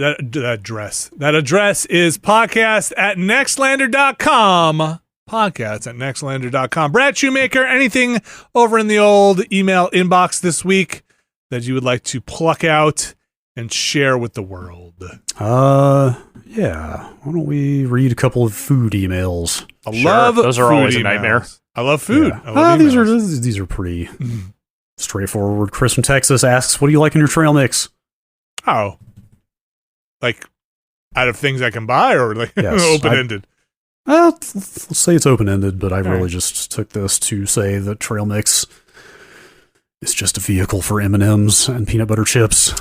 podcast@nextlander.com. Podcast@nextlander.com. Brad Shoemaker, anything over in the old email inbox this week that you would like to pluck out and share with the world? Yeah. Why don't we read a couple of food emails? I love those are always emails. A nightmare. I love food. Yeah. I love these are pretty straightforward. Chris from Texas asks, "What do you like in your trail mix?" Oh, like out of things I can buy, or like open-ended? Well, let's say it's open-ended, but I really just took this to say that trail mix is just a vehicle for M&Ms and peanut butter chips.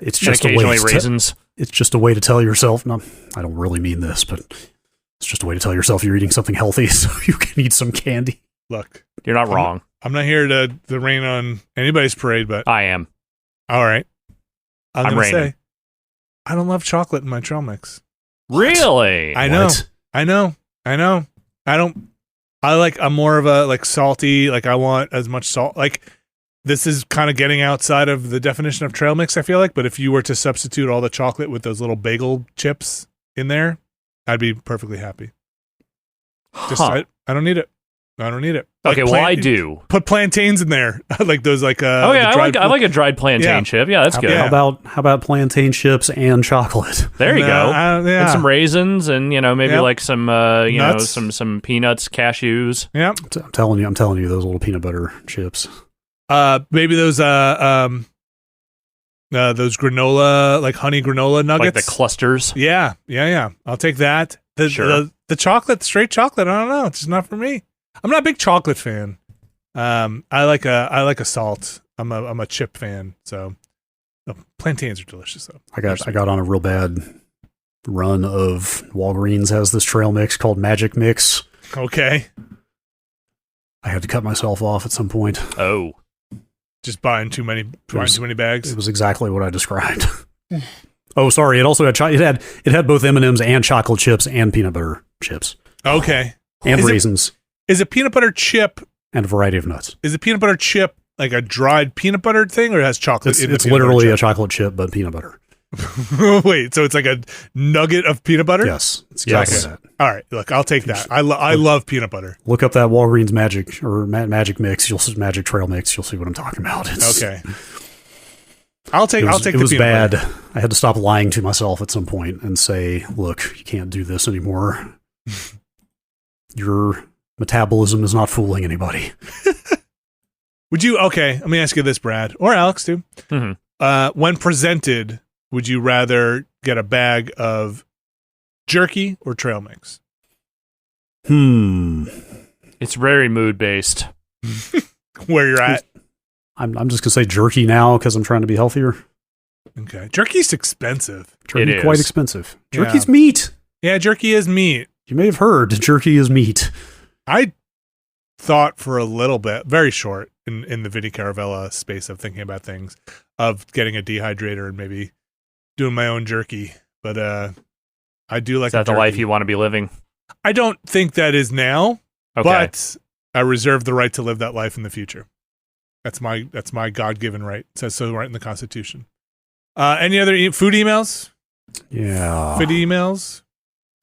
It's just occasionally raisins. It's just a way to tell yourself, no, I don't really mean this, but it's just a way to tell yourself you're eating something healthy so you can eat some candy. Look, you're not wrong. I'm not here to rain on anybody's parade, but I am. All right. I'm going to raining. say, I don't love chocolate in my trail mix. Really? I know. I don't. I'm more of a like salty, like I want as much salt. Like this is kind of getting outside of the definition of trail mix, I feel like. But if you were to substitute all the chocolate with those little bagel chips in there, I'd be perfectly happy. Just I don't need it. I don't need it. Okay, well I do. Put plantains in there, like those. Like I like a dried plantain chip. Yeah, that's good. How about plantain chips and chocolate? There you go. And some raisins, and maybe like some nuts. some peanuts, cashews. Yeah, I'm telling you, those little peanut butter chips. Maybe those granola, like honey granola nuggets, like the clusters. Yeah. I'll take that. The chocolate, straight chocolate. I don't know. It's just not for me. I'm not a big chocolate fan. I like a salt. I'm a chip fan. So plantains are delicious though. I got on a real bad run of Walgreens has this trail mix called Magic Mix. Okay. I had to cut myself off at some point. Oh. Just buying too many bags. It was exactly what I described. Oh, sorry. It also had it had both M&Ms and chocolate chips and peanut butter chips. Okay. And raisins. Is a peanut butter chip and a variety of nuts? Is a peanut butter chip like a dried peanut butter thing, or it has chocolate? It's literally a chocolate chip, but peanut butter. Wait, so it's like a nugget of peanut butter? Yes, it's exactly that. All right, look, I'll take that. I love peanut butter. Look up that Walgreens Magic Mix. You'll see Magic Trail Mix. You'll see what I'm talking about. Okay. I'll take. It was bad. Butter. I had to stop lying to myself at some point and say, "Look, you can't do this anymore. Your metabolism is not fooling anybody." Would you? Okay, let me ask you this, Brad, or Alex too. Mm-hmm. When presented, would you rather get a bag of jerky or trail mix? It's very mood based. Where you're at. I'm just gonna say jerky now because I'm trying to be healthier. Okay, jerky's expensive. Jerky's quite expensive. Jerky's meat. Yeah, jerky is meat. You may have heard jerky is meat. I thought for a little bit, very short, in the Vinny Caravella space of thinking about things, of getting a dehydrator and maybe doing my own jerky. But I do like. Is that the life you want to be living? I don't think that is now, okay. But I reserve the right to live that life in the future. That's my God-given right. It says so right in the Constitution. Any other food emails? Yeah. Food emails?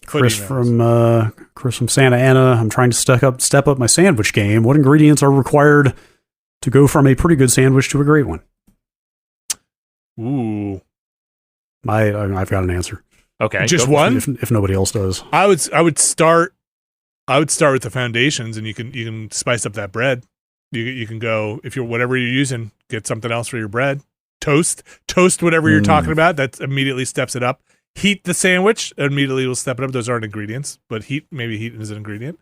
Chris from Santa Ana. I'm trying to step up my sandwich game. What ingredients are required to go from a pretty good sandwich to a great one? Ooh. I've got an answer. Okay. Just one? If nobody else does. I would start with the foundations, and you can spice up that bread. You can go, if you're whatever you're using, get something else for your bread. Toast whatever you're talking about. That immediately steps it up. Heat the sandwich, immediately will step it up. Those aren't ingredients, but heat is an ingredient.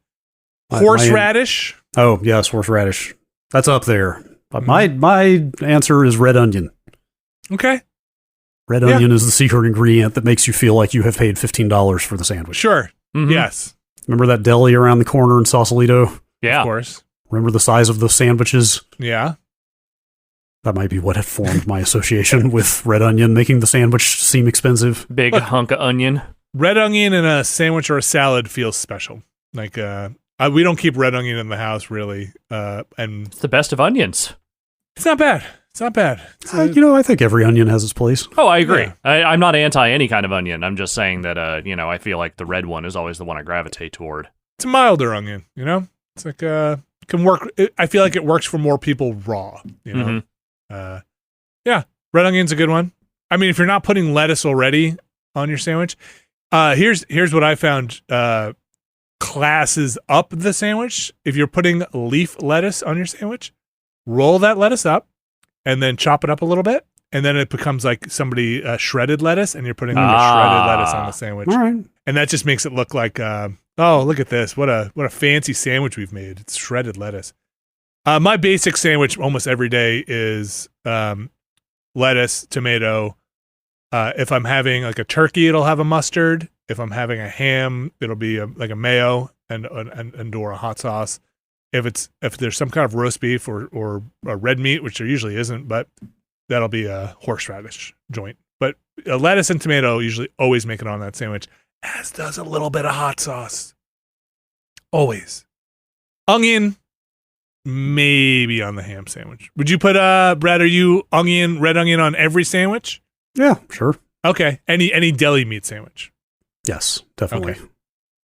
Horseradish. Oh yes, horseradish. That's up there. But my answer is red onion. Okay. Red onion is the secret ingredient that makes you feel like you have paid $15 for the sandwich. Sure. Mm-hmm. Yes. Remember that deli around the corner in Sausalito? Yeah. Of course. Remember the size of the sandwiches? Yeah. That might be what had formed my association with red onion, making the sandwich seem expensive. Big hunk of onion. Red onion in a sandwich or a salad feels special. Like, we don't keep red onion in the house, really. And it's the best of onions. It's not bad. I think every onion has its place. Oh, I agree. Yeah. I'm not anti any kind of onion. I'm just saying that, I feel like the red one is always the one I gravitate toward. It's a milder onion, It's like, can work. I feel like it works for more people raw, Mm-hmm. Yeah, red onion's a good one. I mean, if you're not putting lettuce already on your sandwich, here's what I found classes up the sandwich. If you're putting leaf lettuce on your sandwich, roll that lettuce up and then chop it up a little bit and then it becomes like somebody shredded lettuce, and you're putting like a shredded lettuce on the sandwich. All right. And that just makes it look like, oh, look at this. What a fancy sandwich we've made. It's shredded lettuce. My basic sandwich almost every day is lettuce, tomato. If I'm having like a turkey, it'll have a mustard. If I'm having a ham, it'll be like a mayo and or a hot sauce. If there's some kind of roast beef or a red meat, which there usually isn't, but that'll be a horseradish joint. But a lettuce and tomato usually always make it on that sandwich, as does a little bit of hot sauce. Always. Onion, maybe on the ham sandwich. Would you put Brad? Are you red onion on every sandwich? Yeah, sure. Okay. Any deli meat sandwich? Yes, definitely. Okay.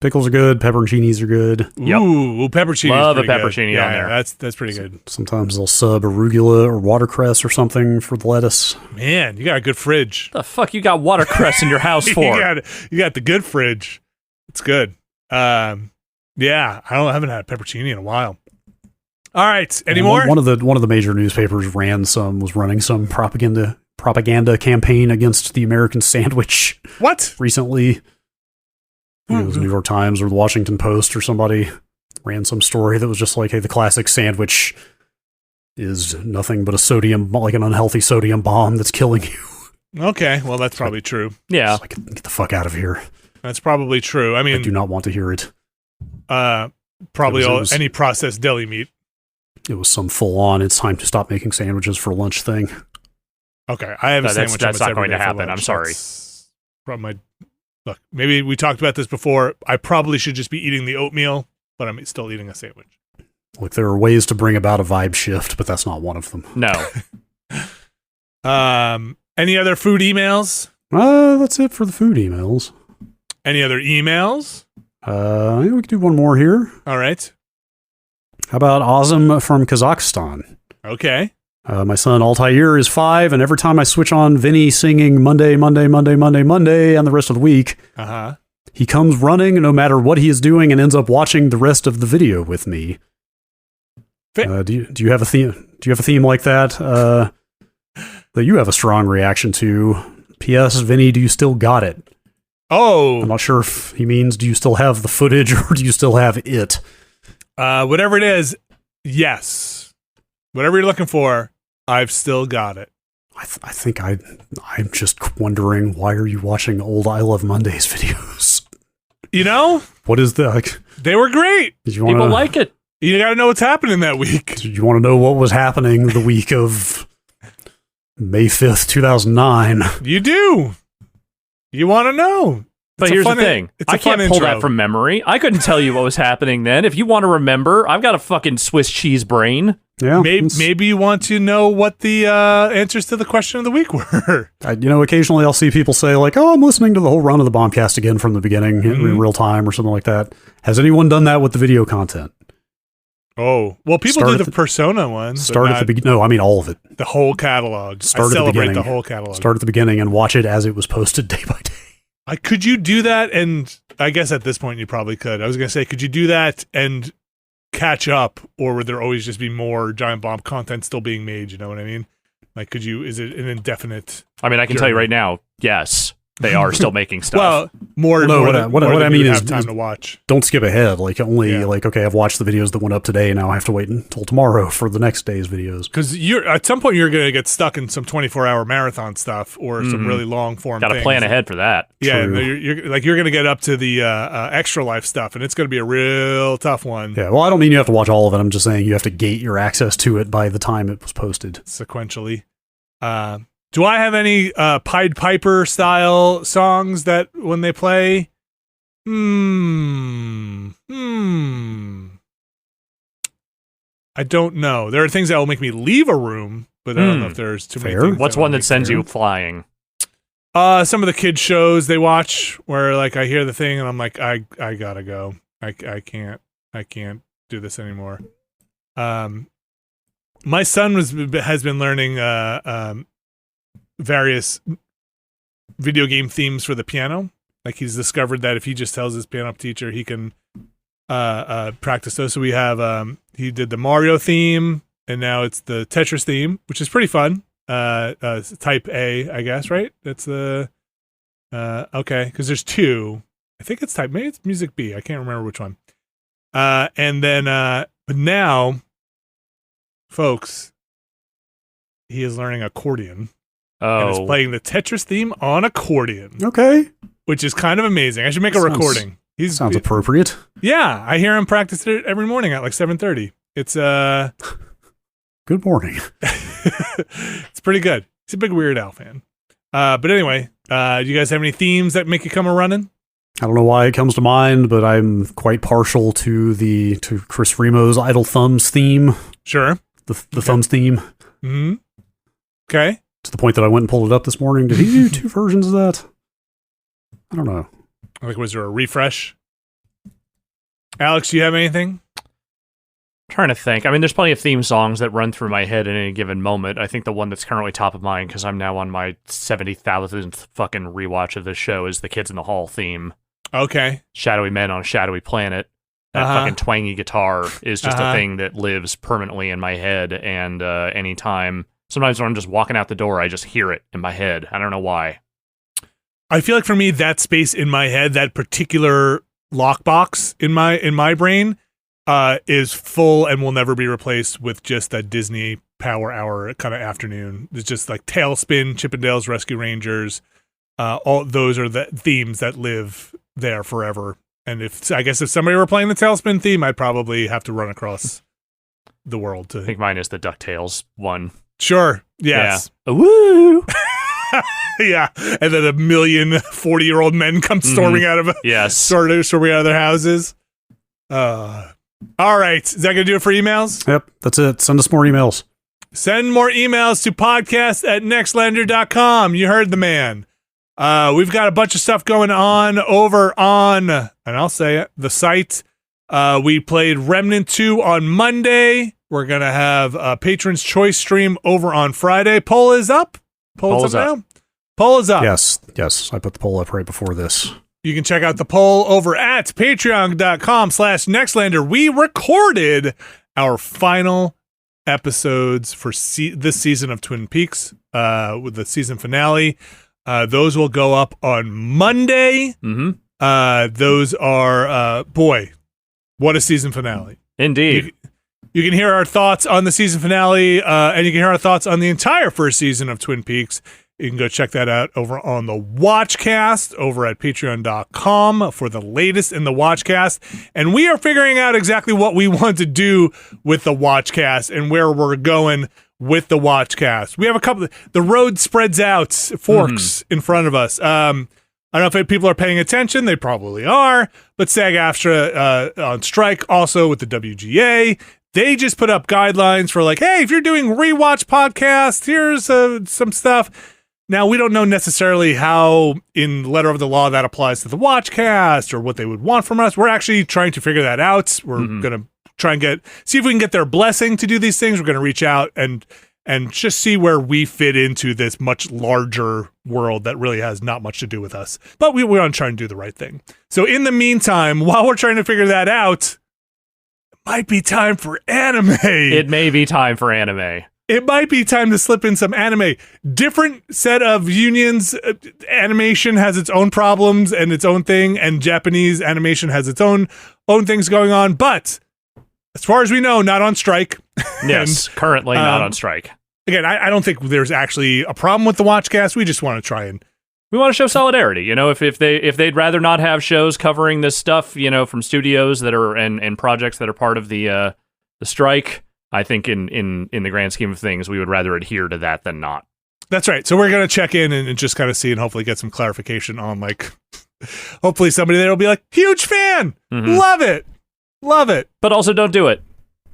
Pickles are good. Pepperoncinis are good. Yep. Ooh, pepperoni. Love a pepperoni on there. Yeah, that's pretty good. Sometimes they'll sub arugula or watercress or something for the lettuce. Man, you got a good fridge. The fuck you got watercress in your house for? you got the good fridge. It's good. Yeah, I haven't had a pepperoni in a while. All right, any more? One of the major newspapers was running some propaganda campaign against the American sandwich. What? Recently. It was New York Times or the Washington Post or somebody ran some story that was just like, hey, the classic sandwich is nothing but an unhealthy sodium bomb that's killing you. Okay, well, that's probably true. Yeah. Like, get the fuck out of here. That's probably true. I mean, I do not want to hear it. Probably any processed deli meat. It was some full-on, it's time to stop making sandwiches for lunch thing. Okay, I have a sandwich. That's not going to happen. Lunch. I'm sorry. Look, maybe we talked about this before. I probably should just be eating the oatmeal, but I'm still eating a sandwich. Look, there are ways to bring about a vibe shift, but that's not one of them. No. Any other food emails? That's it for the food emails. Any other emails? We can do one more here. All right. How about Azam from Kazakhstan? Okay. My son Altair is 5, and every time I switch on Vinny singing Monday, Monday, Monday, Monday, Monday, and the rest of the week, he comes running no matter what he is doing and ends up watching the rest of the video with me. Do you have a theme? Do you have a theme like that that you have a strong reaction to? P.S. Vinny, do you still got it? Oh, I'm not sure if he means do you still have the footage or do you still have it? Whatever it is, yes. Whatever you're looking for, I've still got it. I think I'm just wondering, why are you watching old I Love Mondays videos? You know? What is that? Like, they were great. People like it. You got to know what's happening that week. Do you want to know what was happening the week of May 5th, 2009? You do. You want to know. But here's the thing. I can't pull that from memory. I couldn't tell you what was happening then. If you want to remember, I've got a fucking Swiss cheese brain. Yeah. Maybe you want to know what the answers to the question of the week were. Occasionally I'll see people say like, oh, I'm listening to the whole run of the Bombcast again from the beginning in real time or something like that. Has anyone done that with the video content? Oh, well, people do the Persona one. Start at the beginning. No, I mean all of it. The whole catalog. Start I celebrate at the beginning. The whole catalog. Start at the beginning and watch it as it was posted day by day. Could you do that? And I guess at this point you probably could. I was going to say, could you do that and catch up, or would there always just be more Giant Bomb content still being made? You know what I mean? Like, is it an indefinite? I mean, I can tell you right now, yes, they are still making stuff. Well, more. No, what I mean is time to watch. Don't skip ahead. Like okay, I've watched the videos that went up today. Now I have to wait until tomorrow for the next day's videos. Because at some point you're going to get stuck in some 24-hour marathon stuff or some really long form. Got to plan ahead for that. Yeah, you're going to get up to the extra life stuff, and it's going to be a real tough one. Yeah, well, I don't mean you have to watch all of it. I'm just saying you have to gate your access to it by the time it was posted sequentially. Do I have any Pied Piper style songs that when they play? I don't know. There are things that will make me leave a room, but I don't know if there's too many things. What's one that sends you flying? Some of the kids shows they watch where like I hear the thing and I'm like, I gotta go. I can't do this anymore. My son has been learning various video game themes for the piano. Like he's discovered that if he just tells his piano teacher, he can practice those. So we have he did the Mario theme, and now it's the Tetris theme, which is pretty fun. type A, I guess, right? That's the okay, because there's two. I think it's type, maybe it's music B. I can't remember which one. And then but now, folks, he is learning accordion. And is playing the Tetris theme on accordion. Okay. Which is kind of amazing. I should make a recording. Sounds appropriate. Yeah, I hear him practice it every morning at like 7:30. It's good morning. It's pretty good. He's a big Weird Al fan. But anyway, do you guys have any themes that make you come a running? I don't know why it comes to mind, but I'm quite partial to Chris Remo's Idle Thumbs theme. Sure. The Thumbs theme. Mm-hmm. Okay. To the point that I went and pulled it up this morning. Did he do two versions of that? I don't know. Like, was there a refresh? Alex, do you have anything? I'm trying to think. I mean, there's plenty of theme songs that run through my head at any given moment. I think the one that's currently top of mind, because I'm now on my 70,000th fucking rewatch of this show, is the Kids in the Hall theme. Okay. Shadowy Men on a Shadowy Planet. That fucking twangy guitar is just a thing that lives permanently in my head, and anytime... Sometimes when I'm just walking out the door, I just hear it in my head. I don't know why. I feel like for me, that space in my head, that particular lockbox in my brain, is full and will never be replaced with just that Disney Power Hour kind of afternoon. It's just like Tailspin, Chippendales Rescue Rangers. All those are the themes that live there forever. And if somebody were playing the Tailspin theme, I'd probably have to run across the world to. I think mine is the DuckTales one. Sure. Yes. Yeah. Woo! Yeah. And then 1,000,000 40-year-old men come storming out of storming out of their houses. All right. Is that going to do it for emails? Yep. That's it. Send us more emails. Send more emails to podcast@nextlander.com. You heard the man. We've got a bunch of stuff going on over on, and I'll say it, the site. We played Remnant II on Monday. We're going to have a Patron's Choice stream over on Friday. Poll is up. Poll is up now. Poll is up. Yes. I put the poll up right before this. You can check out the poll over at patreon.com/Nextlander. We recorded our final episodes for this season of Twin Peaks with the season finale. Those will go up on Monday. Mm-hmm. Those are, boy, what a season finale. Indeed. You can hear our thoughts on the season finale, and you can hear our thoughts on the entire first season of Twin Peaks. You can go check that out over on the Watchcast over at patreon.com for the latest in the Watchcast. And we are figuring out exactly what we want to do with the Watchcast and where we're going with the Watchcast. We have a couple, the road spreads out, forks in front of us. I don't know if people are paying attention. They probably are. But SAG-AFTRA on strike also with the WGA. They just put up guidelines for like, hey, if you're doing rewatch podcasts, here's some stuff. Now, we don't know necessarily how in letter of the law that applies to the Watchcast or what they would want from us. We're actually trying to figure that out. We're going to try and see if we can get their blessing to do these things. We're going to reach out and just see where we fit into this much larger world that really has not much to do with us. But we want to try and do the right thing. So in the meantime, while we're trying to figure that out, it might be time for anime. It may be time for anime. It might be time to slip in some anime. Different set of unions. Animation has its own problems and its own thing, and Japanese animation has its own things going on. But as far as we know, not on strike. Yes, and, currently not on strike. Again, I don't think there's actually a problem with the Watchcast. We just want to try and we want to show solidarity. You know, if they'd rather not have shows covering this stuff, you know, from studios that are and projects that are part of the strike. I think in the grand scheme of things, we would rather adhere to that than not. That's right. So we're going to check in and just kind of see and hopefully get some clarification on, like, hopefully somebody there will be like, huge fan, love it. But also don't do it.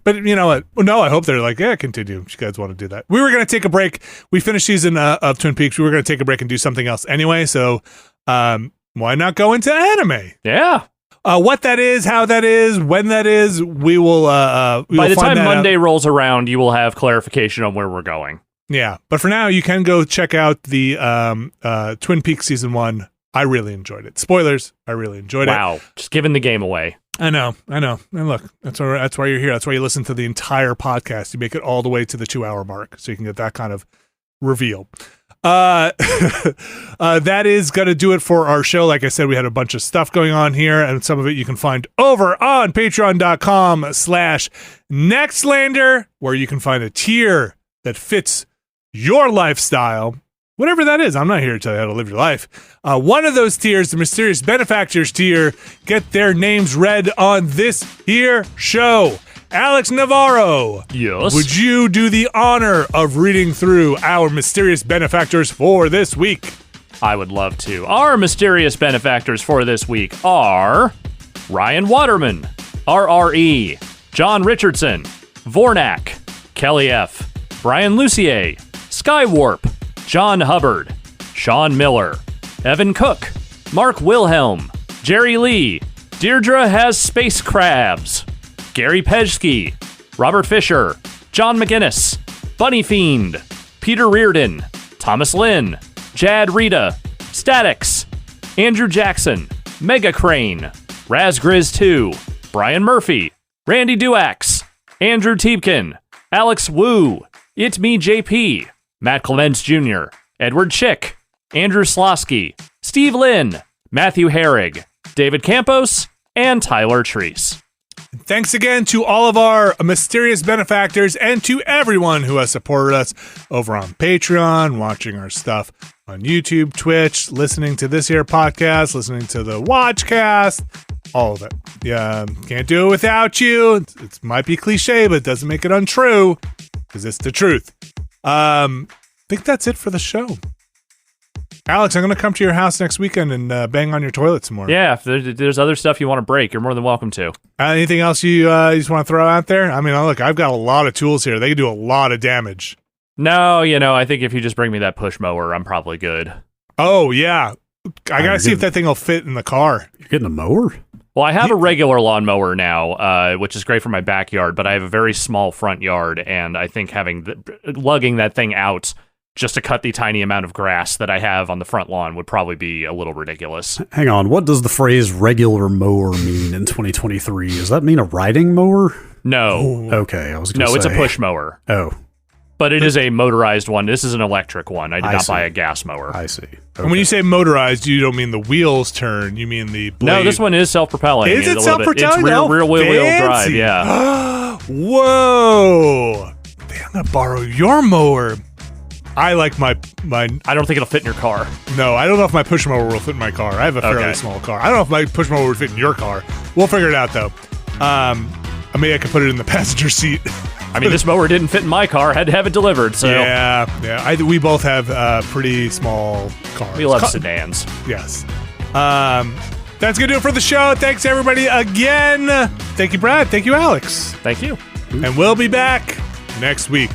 But you know what? No, I hope they're like, yeah, continue. If you guys want to do that. We were going to take a break. We finished season of Twin Peaks. We were going to take a break and do something else anyway. So why not go into anime? Yeah. What that is, how that is, when that is, we will. By the time Monday rolls around, you will have clarification on where we're going. Yeah, but for now, you can go check out the Twin Peaks season 1. I really enjoyed it. Spoilers, I really enjoyed it. Wow, just giving the game away. I know. And look, that's why you're here. That's why you listen to the entire podcast. You make it all the way to the 2-hour mark, so you can get that kind of reveal. That is going to do it for our show. Like I said, we had a bunch of stuff going on here, and some of it you can find over on patreon.com/Nextlander, where you can find a tier that fits your lifestyle. Whatever that is, I'm not here to tell you how to live your life. One of those tiers, the Mysterious Benefactors tier, get their names read on this here show. Alex Navarro. Yes. Would you do the honor of reading through our Mysterious Benefactors for this week? I would love to. Our Mysterious Benefactors for this week are Ryan Waterman, RRE, John Richardson, Vornak, Kelly F., Brian Lucier, Skywarp, John Hubbard, Sean Miller, Evan Cook, Mark Wilhelm, Jerry Lee, Deirdre has space crabs, Gary Pejsky, Robert Fisher, John McGinnis, Bunny Fiend, Peter Reardon, Thomas Lynn, Jad Rita, Statics, Andrew Jackson, Mega Crane, Razgriz 2, Brian Murphy, Randy Duax, Andrew Tiepkin, Alex Wu, It Me JP, Matt Clements Jr., Edward Chick, Andrew Slosky, Steve Lynn, Matthew Herrig, David Campos, and Tyler Treese. Thanks again to all of our Mysterious Benefactors and to everyone who has supported us over on Patreon, watching our stuff on YouTube, Twitch, listening to this here podcast, listening to the Watchcast, all of it. Yeah, can't do it without you. It might be cliche, but it doesn't make it untrue because it's the truth. I think that's it for the show. Alex, I'm going to come to your house next weekend and bang on your toilet some more. Yeah, if there's other stuff you want to break, you're more than welcome to. Anything else you just want to throw out there? I mean, look, I've got a lot of tools here. They can do a lot of damage. No, I think if you just bring me that push mower, I'm probably good. Oh, yeah. I got to see if that thing will fit in the car. You're getting a mower? Well, I have a regular lawnmower now, which is great for my backyard, but I have a very small front yard, and I think lugging that thing out just to cut the tiny amount of grass that I have on the front lawn would probably be a little ridiculous. Hang on, what does the phrase regular mower mean in 2023? Does that mean a riding mower? No. Okay, I was going to say. No, it's a push mower. Oh. But it is a motorized one. This is an electric one. I did not buy a gas mower. I see. Okay. And when you say motorized, you don't mean the wheels turn. You mean the blade. No, this one is self-propelling. Is it self-propelling? It's rear wheel drive, yeah. Whoa. Man, I'm going to borrow your mower. I like my. I don't think it'll fit in your car. No, I don't know if my push mower will fit in my car. I have a fairly small car. I don't know if my push mower would fit in your car. We'll figure it out, though. Maybe I could put it in the passenger seat. I mean, this mower didn't fit in my car. I had to have it delivered, so... Yeah. We both have pretty small cars. We love sedans. Yes. That's going to do it for the show. Thanks, everybody, again. Thank you, Brad. Thank you, Alex. Thank you. And we'll be back next week.